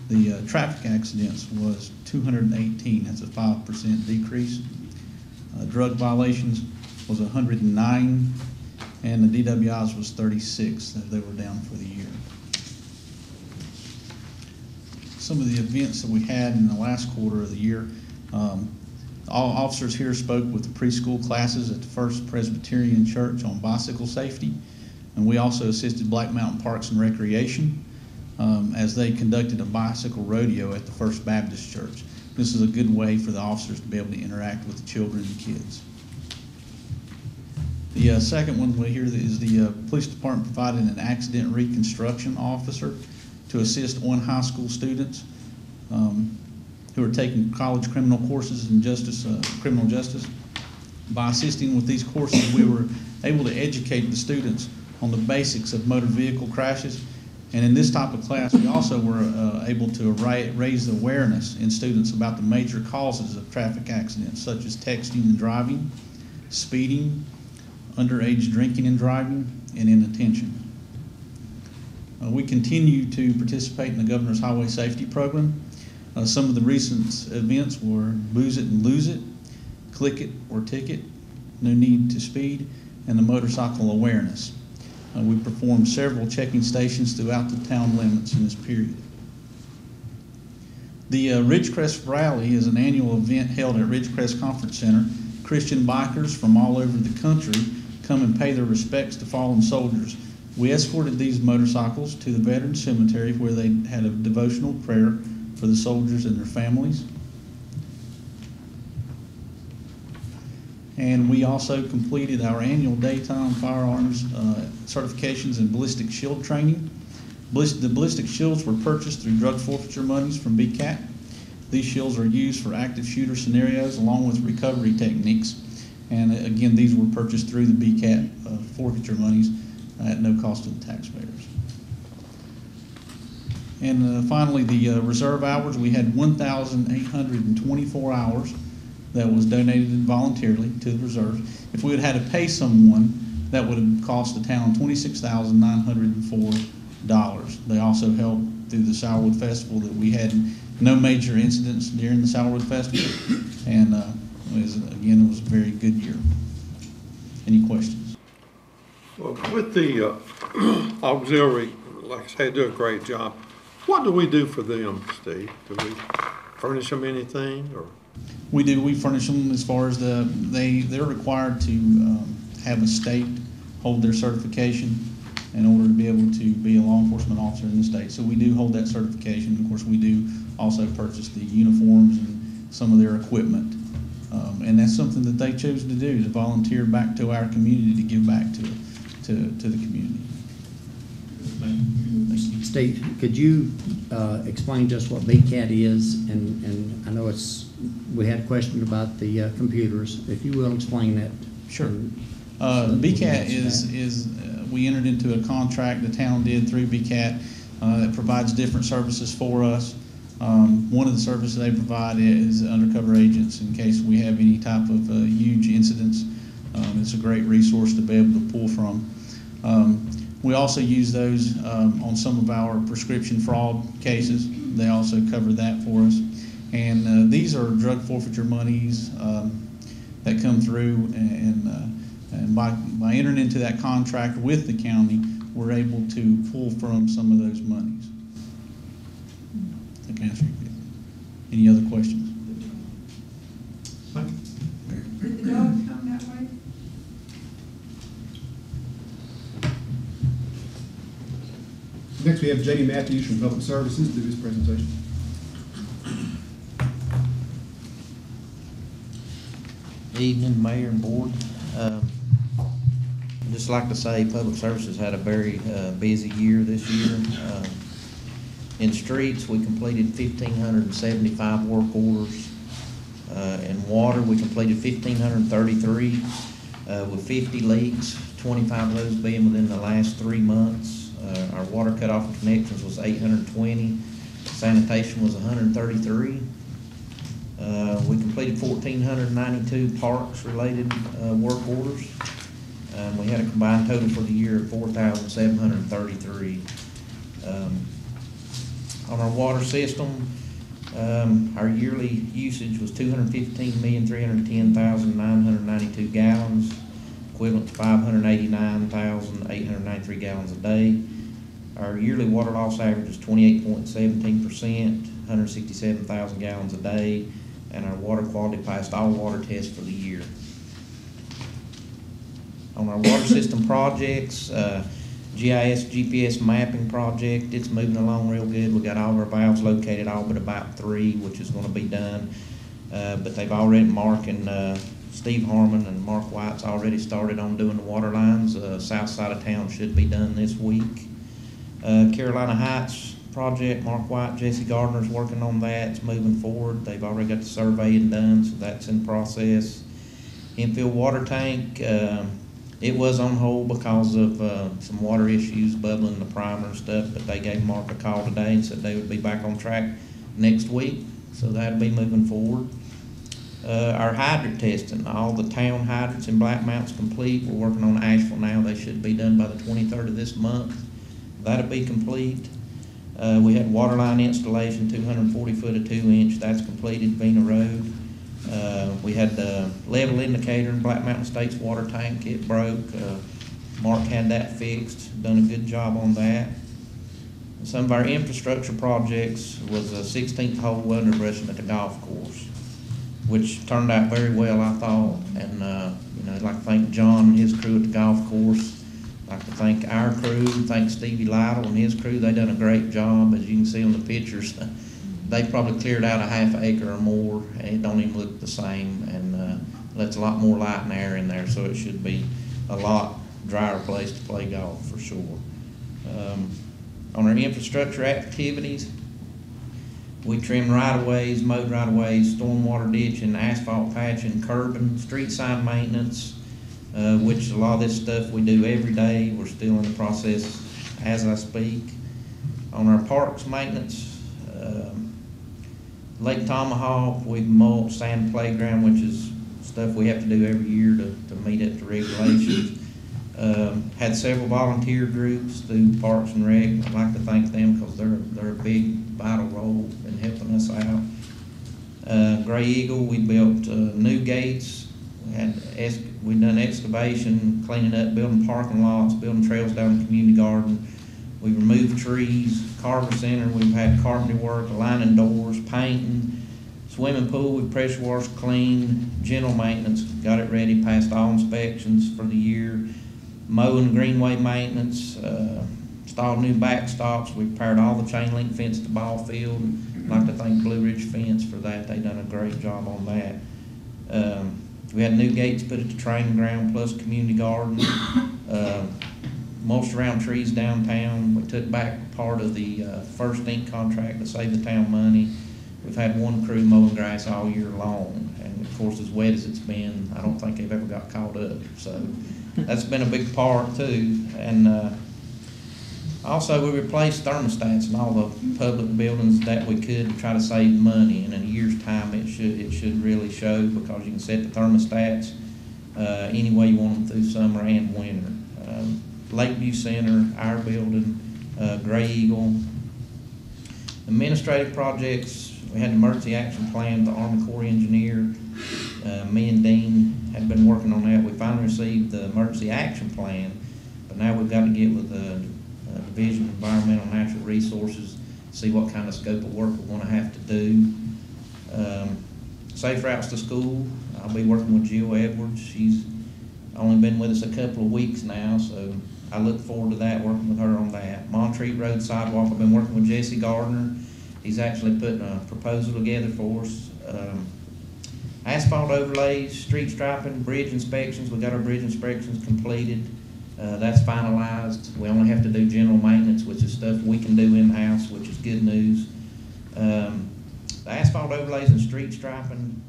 The traffic accidents was 218, that's a 5% decrease. Drug violations was 109, and the DWIs was 36. They were down for the year. Some of the events that we had in the last quarter of the year, all officers here spoke with the preschool classes at the First Presbyterian Church on bicycle safety, and we also assisted Black Mountain Parks and Recreation as they conducted a bicycle rodeo at the First Baptist Church. This is a good way for the officers to be able to interact with the children and kids. The second one we hear is the police department provided an accident reconstruction officer to assist on high school students who are taking college criminal courses in criminal justice. By assisting with these courses, we were able to educate the students on the basics of motor vehicle crashes. And in this type of class, we also were able to raise the awareness in students about the major causes of traffic accidents, such as texting and driving, speeding, underage drinking and driving, and inattention. We continue to participate in the Governor's Highway Safety Program. Some of the recent events were Booze It and Lose It, Click It or Ticket, No Need to Speed, and the Motorcycle Awareness. We performed several checking stations throughout the town limits in this period. The Ridgecrest Rally is an annual event held at Ridgecrest Conference Center. Christian bikers from all over the country come and pay their respects to fallen soldiers. We escorted these motorcycles to the Veterans Cemetery where they had a devotional prayer for the soldiers and their families. And we also completed our annual daytime firearms certifications and ballistic shield training. The ballistic shields were purchased through drug forfeiture monies from BCAT. These shields are used for active shooter scenarios along with recovery techniques. And again, these were purchased through the BCAT forfeiture monies at no cost to the taxpayers. And finally, the reserve hours, we had 1,824 hours that was donated voluntarily to the reserve. If we had had to pay someone, that would have cost the town $26,904. They also helped through the Sourwood Festival, that we had no major incidents during the Sourwood Festival, and it was a very good year. Any questions? Well, with the auxiliary, like I say, they do a great job. What do we do for them, Steve? Do we furnish them anything, or? We do. We furnish them as far as they're required to have a state hold their certification in order to be able to be a law enforcement officer in the state. So we do hold that certification. Of course, we do also purchase the uniforms and some of their equipment. And that's something that they chose to do, to volunteer back to our community, to give back to the community. Thank you. Steve, could you explain just what BCAT is? And I know we had a question about the computers. If you will explain that. Sure. BCAT is we entered into a contract, the town did through BCAT, that provides different services for us. One of the services they provide is undercover agents in case we have any type of huge incidents. It's a great resource to be able to pull from. We also use those on some of our prescription fraud cases. They also cover that for us. And these are drug forfeiture monies that come through, and by entering into that contract with the county, we're able to pull from some of those monies. I can answer you. Any other questions? Did the dog come that way? Next, we have J.D. Matthews from Public Services do his presentation. Evening, Mayor and Board. I'd just like to say Public Services had a very busy year this year. In streets, we completed 1,575 work orders. In water, we completed 1,533 with 50 leaks, 25 of those being within the last 3 months. Our water cutoff and connections was 820. Sanitation was 133. We completed 1,492 parks-related work orders. We had a combined total for the year of 4,733. On our water system, our yearly usage was 215,310,992 gallons, equivalent to 589,893 gallons a day. Our yearly water loss average is 28.17%, 167,000 gallons a day, and our water quality passed all water tests for the year. On our water system projects, GIS GPS mapping project, it's moving along real good. We got all of our valves located, all but about 3, which is going to be done. But they've already, Mark and Steve Harmon and Mark White's already started on doing the water lines. South side of town should be done this week. Carolina Heights project, Mark White, Jesse Gardner's working on that. It's moving forward. They've already got the surveying done, so that's in process. Infield water tank, it was on hold because of some water issues bubbling the primer and stuff, but they gave Mark a call today and said they would be back on track next week, so that'll be moving forward. Our hydrant testing, all the town hydrants in Black Mountain's complete. We're working on Asheville now. They should be done by the 23rd of this month. That'll be complete. We had water line installation, 240 foot of 2 inch. That's completed, Vena Road. We had the level indicator in Black Mountain State's water tank. It broke. Mark had that fixed. Done a good job on that. Some of our infrastructure projects was a 16th hole underbrushing at the golf course, which turned out very well, I thought. And you know, I'd like to thank John and his crew at the golf course. I'd like to thank our crew, thank Stevie Lytle and his crew. They done a great job, as you can see on the pictures. They probably cleared out a half acre or more, and it don't even look the same, and lets a lot more light and air in there, so it should be a lot drier place to play golf for sure. On our infrastructure activities, we trimmed right-of-ways, mowed right-of-ways, stormwater ditching, asphalt patching, curbing, street sign maintenance, which a lot of this stuff we do every day. We're still in the process as I speak. On our parks maintenance, Lake Tomahawk, we've mulched sand playground, which is stuff we have to do every year to meet up to regulations. Had several volunteer groups through Parks and Rec. I'd like to thank them because they're a big vital role in helping us out. Gray Eagle, we built new gates. We've done excavation, cleaning up, building parking lots, building trails down the community garden. We removed trees. Carver Center, we've had carpentry work, lining doors, painting. Swimming pool, we pressure washed, cleaned. General maintenance, got it ready, passed all inspections for the year. Mowing, greenway maintenance, installed new backstops. We repaired all the chain link fence at the ball field. I'd like to thank Blue Ridge Fence for that. They've done a great job on that. We had new gates put at the training ground plus community garden. Mulched around trees downtown. We took back part of the First Ink contract to save the town money. We've had one crew mowing grass all year long, and of course, as wet as it's been, I don't think they've ever got caught up. So that's been a big part too. And also, we replaced thermostats in all the public buildings that we could to try to save money. And in a year's time, it should really show, because you can set the thermostats any way you want them through summer and winter. Lakeview Center, our building, Gray Eagle. Administrative projects, we had an emergency action plan, the Army Corps engineer. Me and Dean had been working on that. We finally received the emergency action plan, but now we've got to get with the Division of Environmental and Natural Resources, see what kind of scope of work we're going to have to do. Safe routes to school, I'll be working with Jill Edwards. She's only been with us a couple of weeks now, so I look forward to that, working with her on that. Montreat Road sidewalk, I've been working with Jesse Gardner. He's actually putting a proposal together for us. Asphalt overlays, street striping, bridge inspections. We got our bridge inspections completed. That's finalized. We only have to do general maintenance, which is stuff we can do in-house, which is good news. The asphalt overlays and street striping,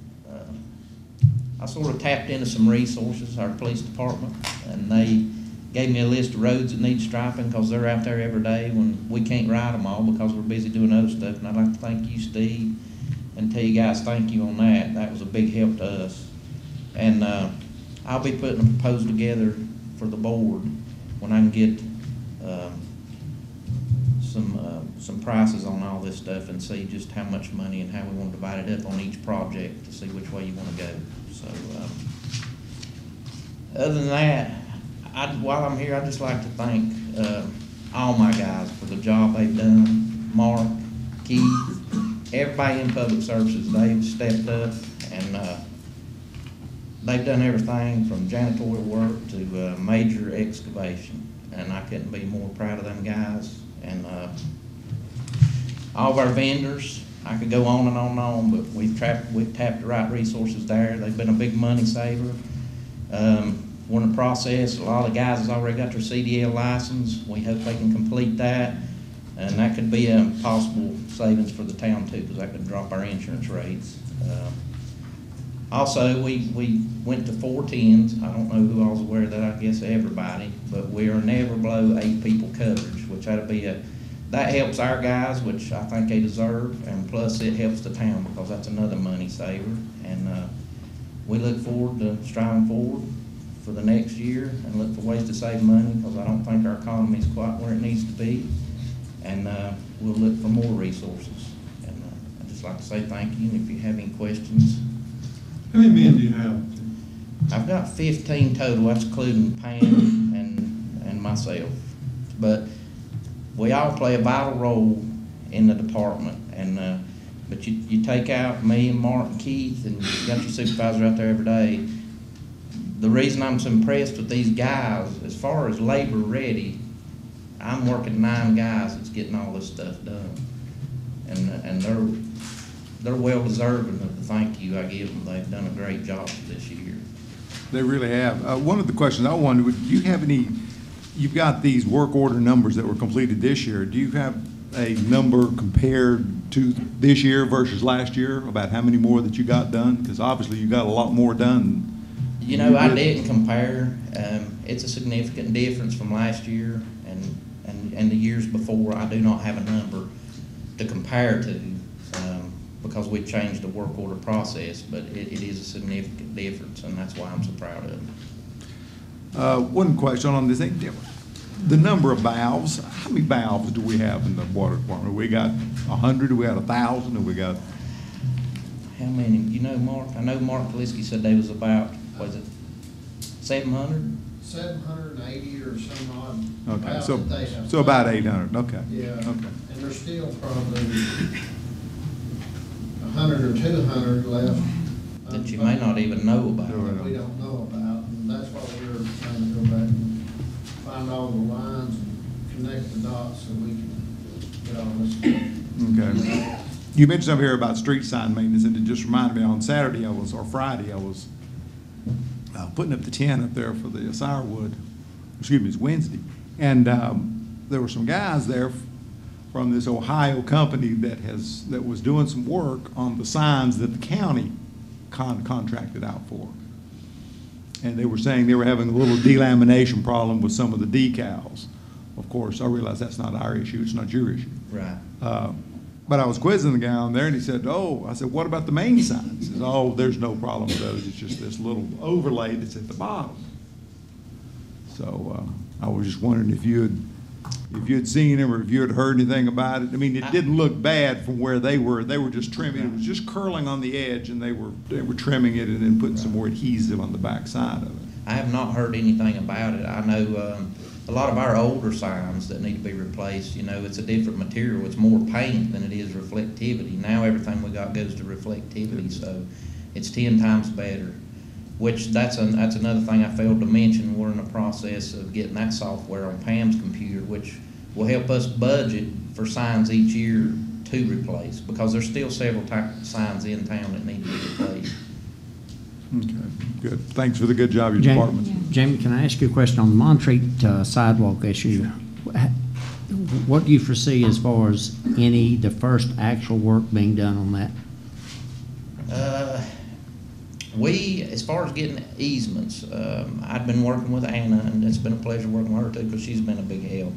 I sort of tapped into some resources, our police department, and they gave me a list of roads that need striping because they're out there every day when we can't ride them all because we're busy doing other stuff. And I'd like to thank you, Steve, and tell you guys thank you on that. That was a big help to us. And I'll be putting a proposal together for the board when I can get some prices on all this stuff and see just how much money and how we want to divide it up on each project to see which way you want to go. So other than that, while I'm here, I'd just like to thank all my guys for the job they've done. Mark, Keith, everybody in public services, they've stepped up and they've done everything from janitorial work to major excavation. And I couldn't be more proud of them guys. And all of our vendors, I could go on and on and on, but we've tapped the right resources there. They've been a big money saver. We're in the process. A lot of the guys has already got their CDL license. We hope they can complete that, and that could be a possible savings for the town too, because that could drop our insurance rates. Also, we went to 410s. I don't know who all's aware of that. I guess everybody, but we are never below 8 people coverage, which that helps our guys, which I think they deserve, and plus it helps the town because that's another money saver. And we look forward to striving forward for the next year and look for ways to save money because I don't think our economy is quite where it needs to be. And we'll look for more resources. And I'd just like to say thank you. And if you have any questions. How many men do you have? I've got 15 total. That's including Pam and myself. But we all play a vital role in the department. And but you take out me and Mark and Keith, and you got your supervisor out there every day. The reason I'm so impressed with these guys, as far as labor ready, I'm working 9 guys that's getting all this stuff done, and they're well deserving of the thank you I give them. They've done a great job this year. They really have. One of the questions I wondered, do you have any? You've got these work order numbers that were completed this year. Do you have a number compared to this year versus last year about how many more that you got done? Because obviously you got a lot more done. You know, I didn't compare. It's a significant difference from last year and the years before. I do not have a number to compare to because we've changed the work order process, but it is a significant difference, and that's why I'm so proud of it. One question on this thing. The number of valves, how many valves do we have in the water department? We got 100, do we got 1,000, or we got? How many? You know, Mark? I know Mark Kaliski said there was about, was it 700? 780 or some odd. Okay, valves so, that they have. so about 800, okay. Yeah, Okay. and there's still probably 100 or 200 left. That you may not even know about. That we don't know about, and that's why we're trying to go back and find all the lines and connect the dots so we can get all this stuff. Okay. You mentioned over here about street sign maintenance, and it just reminded me, on Saturday or Friday, I was putting up the tent up there for the Sourwood, excuse me, it's Wednesday. And there were some guys there from this Ohio company that was doing some work on the signs that the county contracted out for. And they were saying they were having a little delamination problem with some of the decals. Of course, I realize that's not our issue, it's not your issue. Right. But I was quizzing the guy on there, and he said, "Oh," I said, "what about the main signs?" He says, "Oh, there's no problem with those. It's just this little overlay that's at the bottom." So I was just wondering if you had seen him, or if you had heard anything about it. I mean, it didn't look bad from where they were. They were just trimming. It was just curling on the edge, and they were trimming it and then putting some more adhesive on the back side of it. I have not heard anything about it. I know a lot of our older signs that need to be replaced, you know, it's a different material. It's more paint than it is reflectivity. Now everything we got goes to reflectivity, so it's 10 times better. Which that's another thing I failed to mention. We're in the process of getting that software on Pam's computer, which will help us budget for signs each year to replace, because there's still several signs in town that need to be replaced. Okay, good. Thanks for the good job, your department. Jamie, can I ask you a question on the Montreat sidewalk issue? What do you foresee as far as the first actual work being done on that? As far as getting easements, I've been working with Anna, and it's been a pleasure working with her too, because she's been a big help.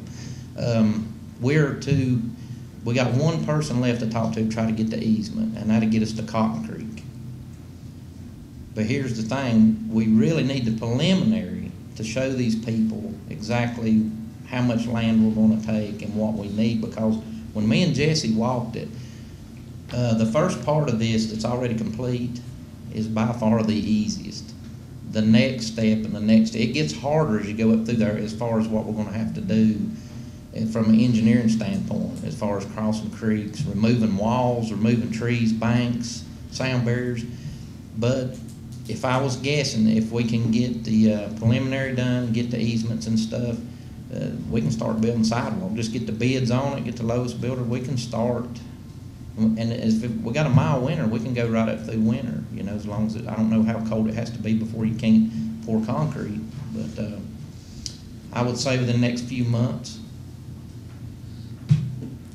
We got one person left to talk to try to get the easement, and that'll get us to Cotton Creek. But here's the thing, we really need the preliminary to show these people exactly how much land we're going to take and what we need, because when me and Jesse walked it, the first part of this that's already complete is by far the easiest. The next step and the next, it gets harder as you go up through there as far as what we're going to have to do from an engineering standpoint, as far as crossing creeks, removing walls, removing trees, banks, sound barriers. But if I was guessing, if we can get the preliminary done, get the easements and stuff, we can start building sidewalk. Just get the bids on it, get the lowest builder, we can start. And if we got a mild winter, we can go right up through winter, you know, as long as I don't know how cold it has to be before you can't pour concrete. But I would say within the next few months.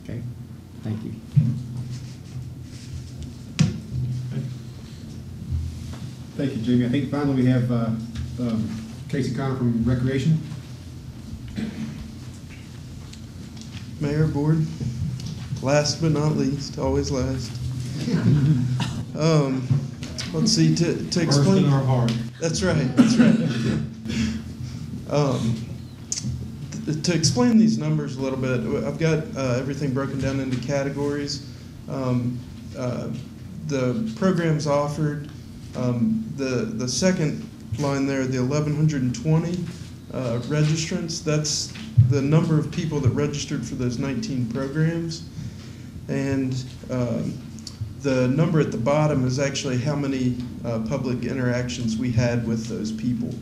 Okay, thank you. Thank you, Jamie. I think finally we have Casey Connor from Recreation. Mayor, Board, last but not least, always last. Let's see, to explain. First in our heart. That's right, that's right. To explain these numbers a little bit, I've got everything broken down into categories. The programs offered, the second line there, the 1,120 registrants, that's the number of people that registered for those 19 programs. And the number at the bottom is actually how many public interactions we had with those people.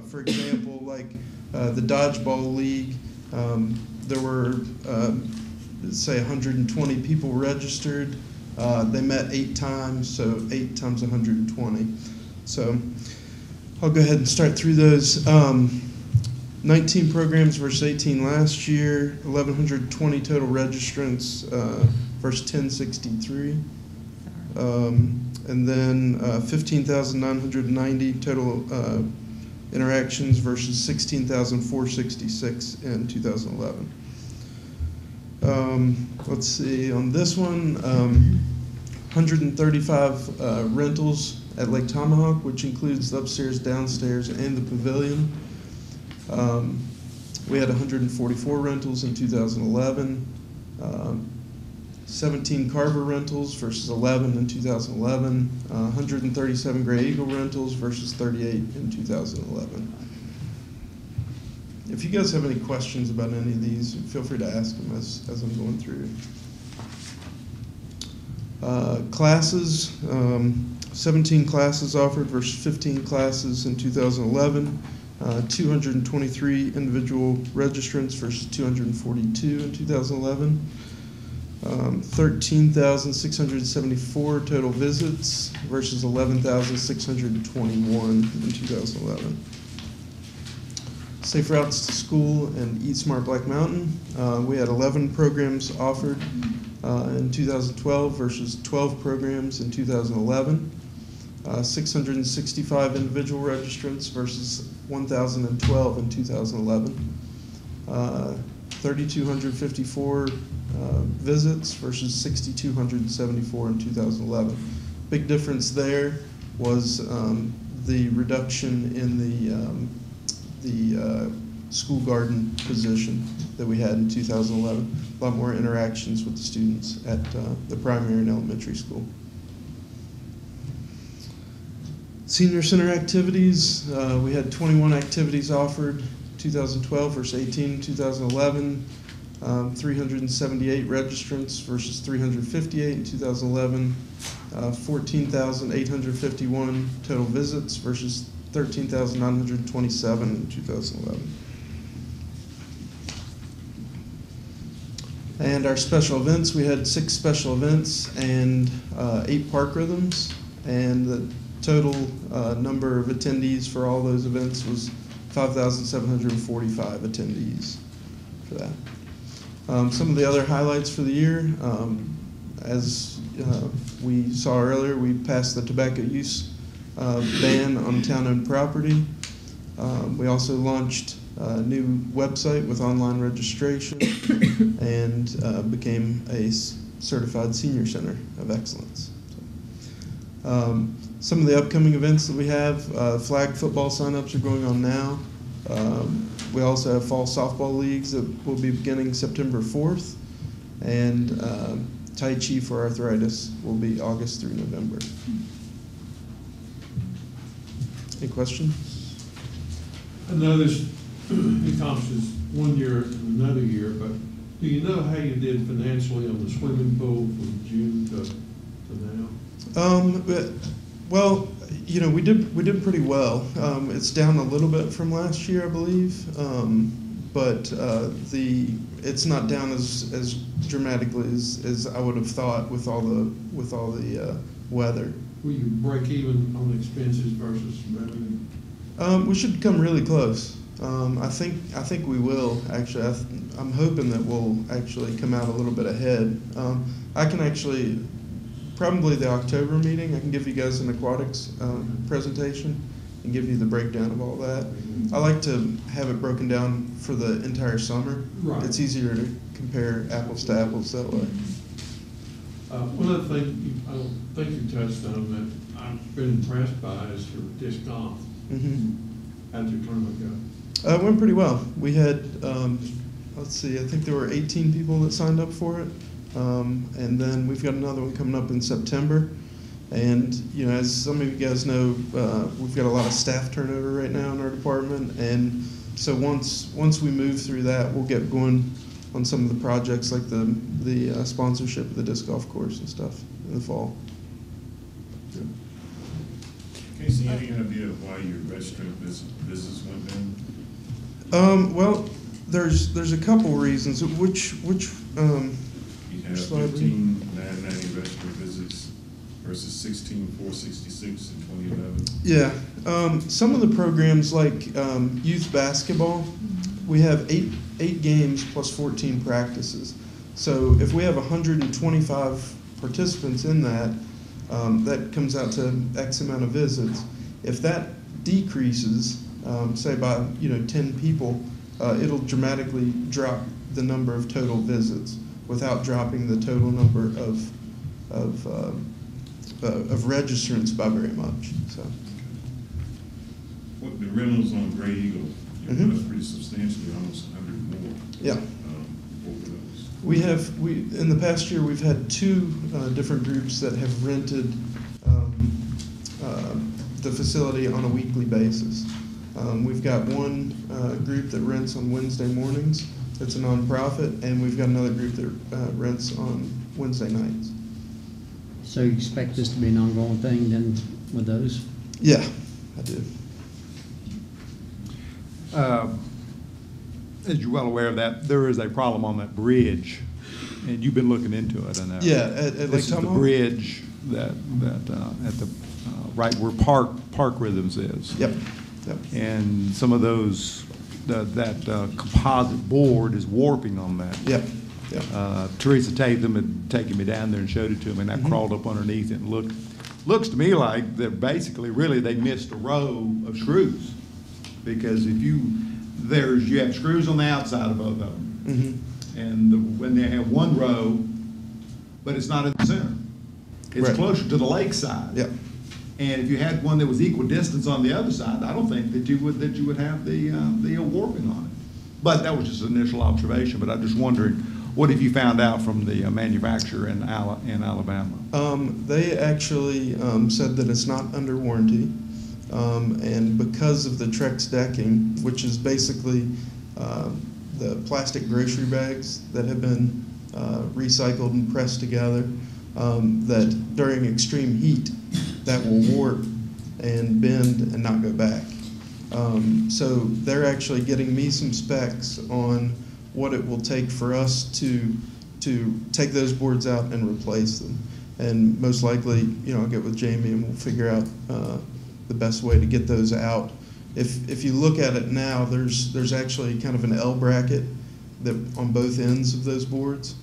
For example, like the Dodgeball League, there were, say, 120 people registered. They met 8 times, so 8 times 120. So I'll go ahead and start through those. 19 programs versus 18 last year, 1,120 total registrants versus 1,063. And then 15,990 total interactions versus 16,466 in 2011. Let's see, on this one, 135 rentals at Lake Tomahawk, which includes the upstairs, downstairs, and the pavilion. We had 144 rentals in 2011, 17 Carver rentals versus 11 in 2011, 137 Gray Eagle rentals versus 38 in 2011. If you guys have any questions about any of these, feel free to ask them as I'm going through. Classes, 17 classes offered versus 15 classes in 2011, 223 individual registrants versus 242 in 2011, 13,674 total visits versus 11,621 in 2011. Safe Routes to School and Eat Smart Black Mountain, we had 11 programs offered in 2012 versus 12 programs in 2011. 665 individual registrants versus 1,012 in 2011. 3,254 visits versus 6,274 in 2011. Big difference there was the reduction in the school garden position that we had in 2011. A lot more interactions with the students at the primary and elementary school. Senior Center activities, we had 21 activities offered, 2012 versus 18 in 2011, 378 registrants versus 358 in 2011, 14,851 total visits versus 13,927 in 2011. And our special events, we had 6 special events and 8 park rhythms, and the total number of attendees for all those events was 5,745 attendees for that. Some of the other highlights for the year, as we saw earlier, we passed the tobacco use ban on town-owned property. We also launched a new website with online registration and became a certified senior center of excellence. Some of the upcoming events that we have, flag football signups are going on now. We also have fall softball leagues that will be beginning September 4th, and Tai Chi for arthritis will be August through November. Any questions? I know this encompasses 1 year and another year, but do you know how you did financially on the swimming pool from June to now? Well, you know, we did pretty well. It's down a little bit from last year, I believe, but it's not down as dramatically as I would have thought with all the weather. Will you break even on expenses versus revenue? We should come really close. I think we will actually. I'm hoping that we'll actually come out a little bit ahead. I can actually. Probably the October meeting, I can give you guys an aquatics presentation and give you the breakdown of all that. I like to have it broken down for the entire summer. Right. It's easier to compare apples to apples that way. One other thing I don't think you touched on that I've been impressed by is your disc golf. How'd your tournament go? It went pretty well. We had, let's see, I think there were 18 people that signed up for it. And then we've got another one coming up in September. And, you know, as some of you guys know, we've got a lot of staff turnover right now in our department. And so once we move through that, we'll get going on some of the projects like the sponsorship of the disc golf course and stuff in the fall. Casey, any idea of why your restaurant business went down? Well, there's a couple reasons. Which You have 15,990 restaurant visits versus 16,466 in 2011. Yeah, some of the programs like youth basketball, we have eight games plus 14 practices. So if we have 125 participants in that, that comes out to X amount of visits. If that decreases, say by 10 people, it'll dramatically drop the number of total visits without dropping the total number of of registrants by very much. So. What the rentals on Great Eagle, Mhm. that's pretty substantially, almost 100 more. Yeah. Over those. We in the past year, we've had two different groups that have rented the facility on a weekly basis. We've got one group that rents on Wednesday mornings. It's a nonprofit, and we've got another group that rents on Wednesday nights. So you expect this to be an ongoing thing then with those? Yeah, I do. As you're well aware of that, there is a problem on that bridge, and you've been looking into it, I know. Yeah, at Lake This is the Tomahawk? bridge that at the right where Park Rhythms is. Yep. Yep. And some of those that composite board is warping on that. Yep. Yep. Teresa Tatham had taken me down there and showed it to me, and I crawled up underneath it and looks to me like that basically really they missed a row of screws, because if you have screws on the outside of both of them, and when they have one row, but it's not in the center, it's Right. closer to the lake side. Yep. And if you had one that was equal distance on the other side, I don't think that you would have the warping on it. But that was just an initial observation. But I'm just wondering, what have you found out from the manufacturer in Alabama? They actually said that it's not under warranty, and because of the Trex decking, which is basically the plastic grocery bags that have been recycled and pressed together, that during extreme heat, that will warp and bend and not go back. So they're actually getting me some specs on what it will take for us to take those boards out and replace them. And most likely, I'll get with Jamie and we'll figure out the best way to get those out. If you look at it now, there's actually kind of an L bracket that on both ends of those boards.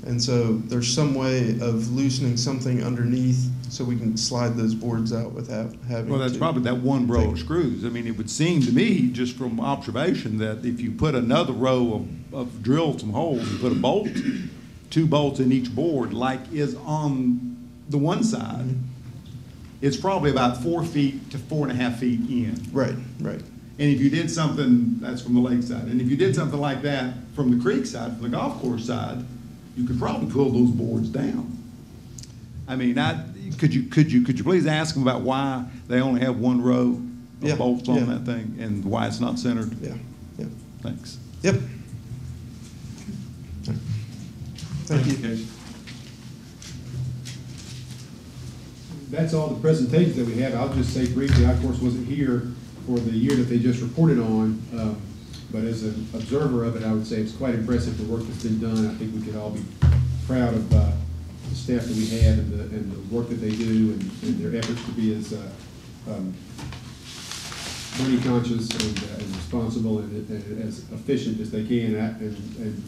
And so there's some way of loosening something underneath so we can slide those boards out without having Well, that's to probably that one row of screws. I mean, it would seem to me, just from observation, that if you put another row of drill some holes and put a bolt, 2 bolts in each board, like is on the one side, it's probably about 4 feet to 4.5 feet in. Right, right. And if you did something, that's from the lake side, and if you did something like that from the creek side, from the golf course side, you could probably pull those boards down. I mean, could you please ask them about why they only have one row of bolts on that thing and why it's not centered? Yeah, yeah. Thanks. Yep. Thank you. That's all the presentations that we have. I'll just say briefly, I of course wasn't here for the year that they just reported on, but as an observer of it, I would say it's quite impressive the work that's been done. I think we could all be proud of the staff that we have and the work that they do and their efforts to be as money conscious and responsible and as efficient as they can. And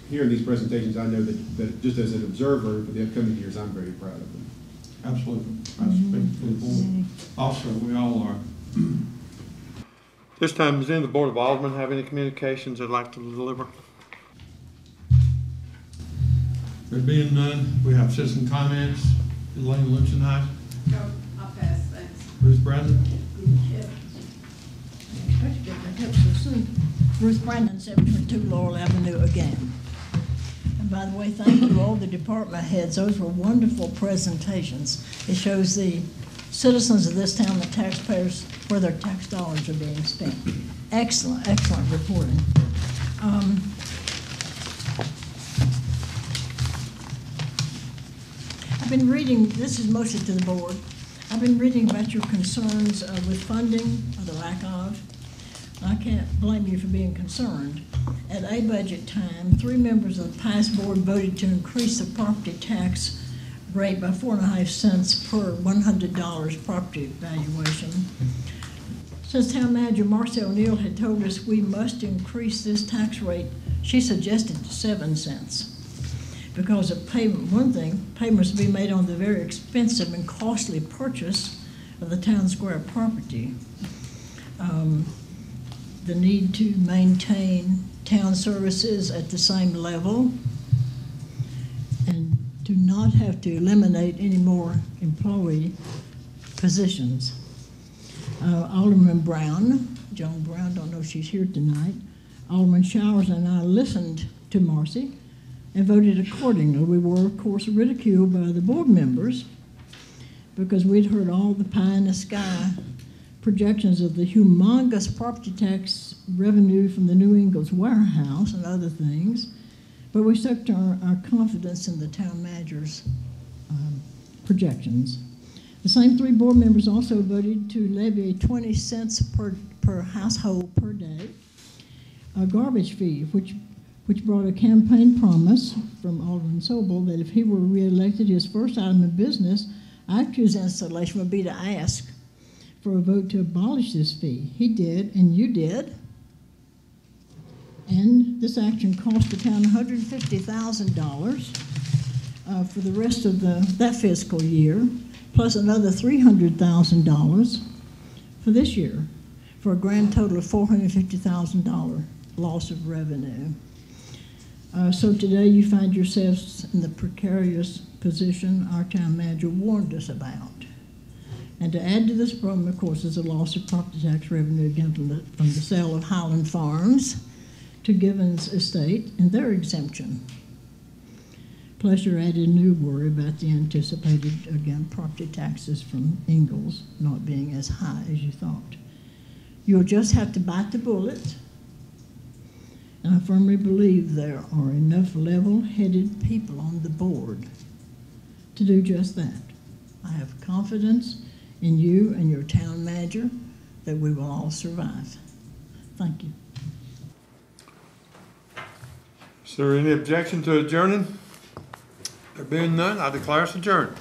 hearing these presentations, I know that just as an observer for the upcoming years, I'm very proud of them. Absolutely. I speak for the board. Also, we all are. This time, does any of the Board of Aldermen have any communications they'd like to deliver? There being none, we have citizen comments. Elaine Lunchenheim. No, I'll pass, thanks. Ruth Brandon. Ruth Brandon, 722 Laurel Avenue again. And by the way, thank you all the department heads. Those were wonderful presentations. It shows the citizens of this town, the taxpayers, where their tax dollars are being spent. Excellent, excellent reporting. I've been reading, this is mostly to the board, I've been reading about your concerns with funding, or the lack of. I can't blame you for being concerned. At a budget time, 3 members of the past board voted to increase the property tax rate by 4.5 cents per $100 property valuation. Since Town Manager Marcia O'Neill had told us we must increase this tax rate, she suggested 7 cents. Because of payment, one thing, payments to be made on the very expensive and costly purchase of the town square property. The need to maintain town services at the same level and to not have to eliminate any more employee positions. Alderman Brown, Joan Brown, don't know if she's here tonight, Alderman Showers and I listened to Marcy and voted accordingly. We were, of course, ridiculed by the board members because we'd heard all the pie in the sky projections of the humongous property tax revenue from the New Ingalls warehouse and other things, but we stuck to our confidence in the town manager's projections. The same three board members also voted to levy a 20 cents per household per day, a garbage fee, which brought a campaign promise from Alderman Sobel that if he were reelected, his first item of business after his installation would be to ask for a vote to abolish this fee. He did, and you did. And this action cost the town $150,000 for the rest of that fiscal year, plus another $300,000 for this year, for a grand total of $450,000 loss of revenue. So today you find yourselves in the precarious position our town manager warned us about. And to add to this problem, of course, is a loss of property tax revenue again from the sale of Highland Farms to Givens Estate and their exemption. Plus you're added new worry about the anticipated, again, property taxes from Ingalls not being as high as you thought. You'll just have to bite the bullet. And I firmly believe there are enough level-headed people on the board to do just that. I have confidence in you and your town manager that we will all survive. Thank you. Is there any objection to adjourning? There being none, I declare us adjourned.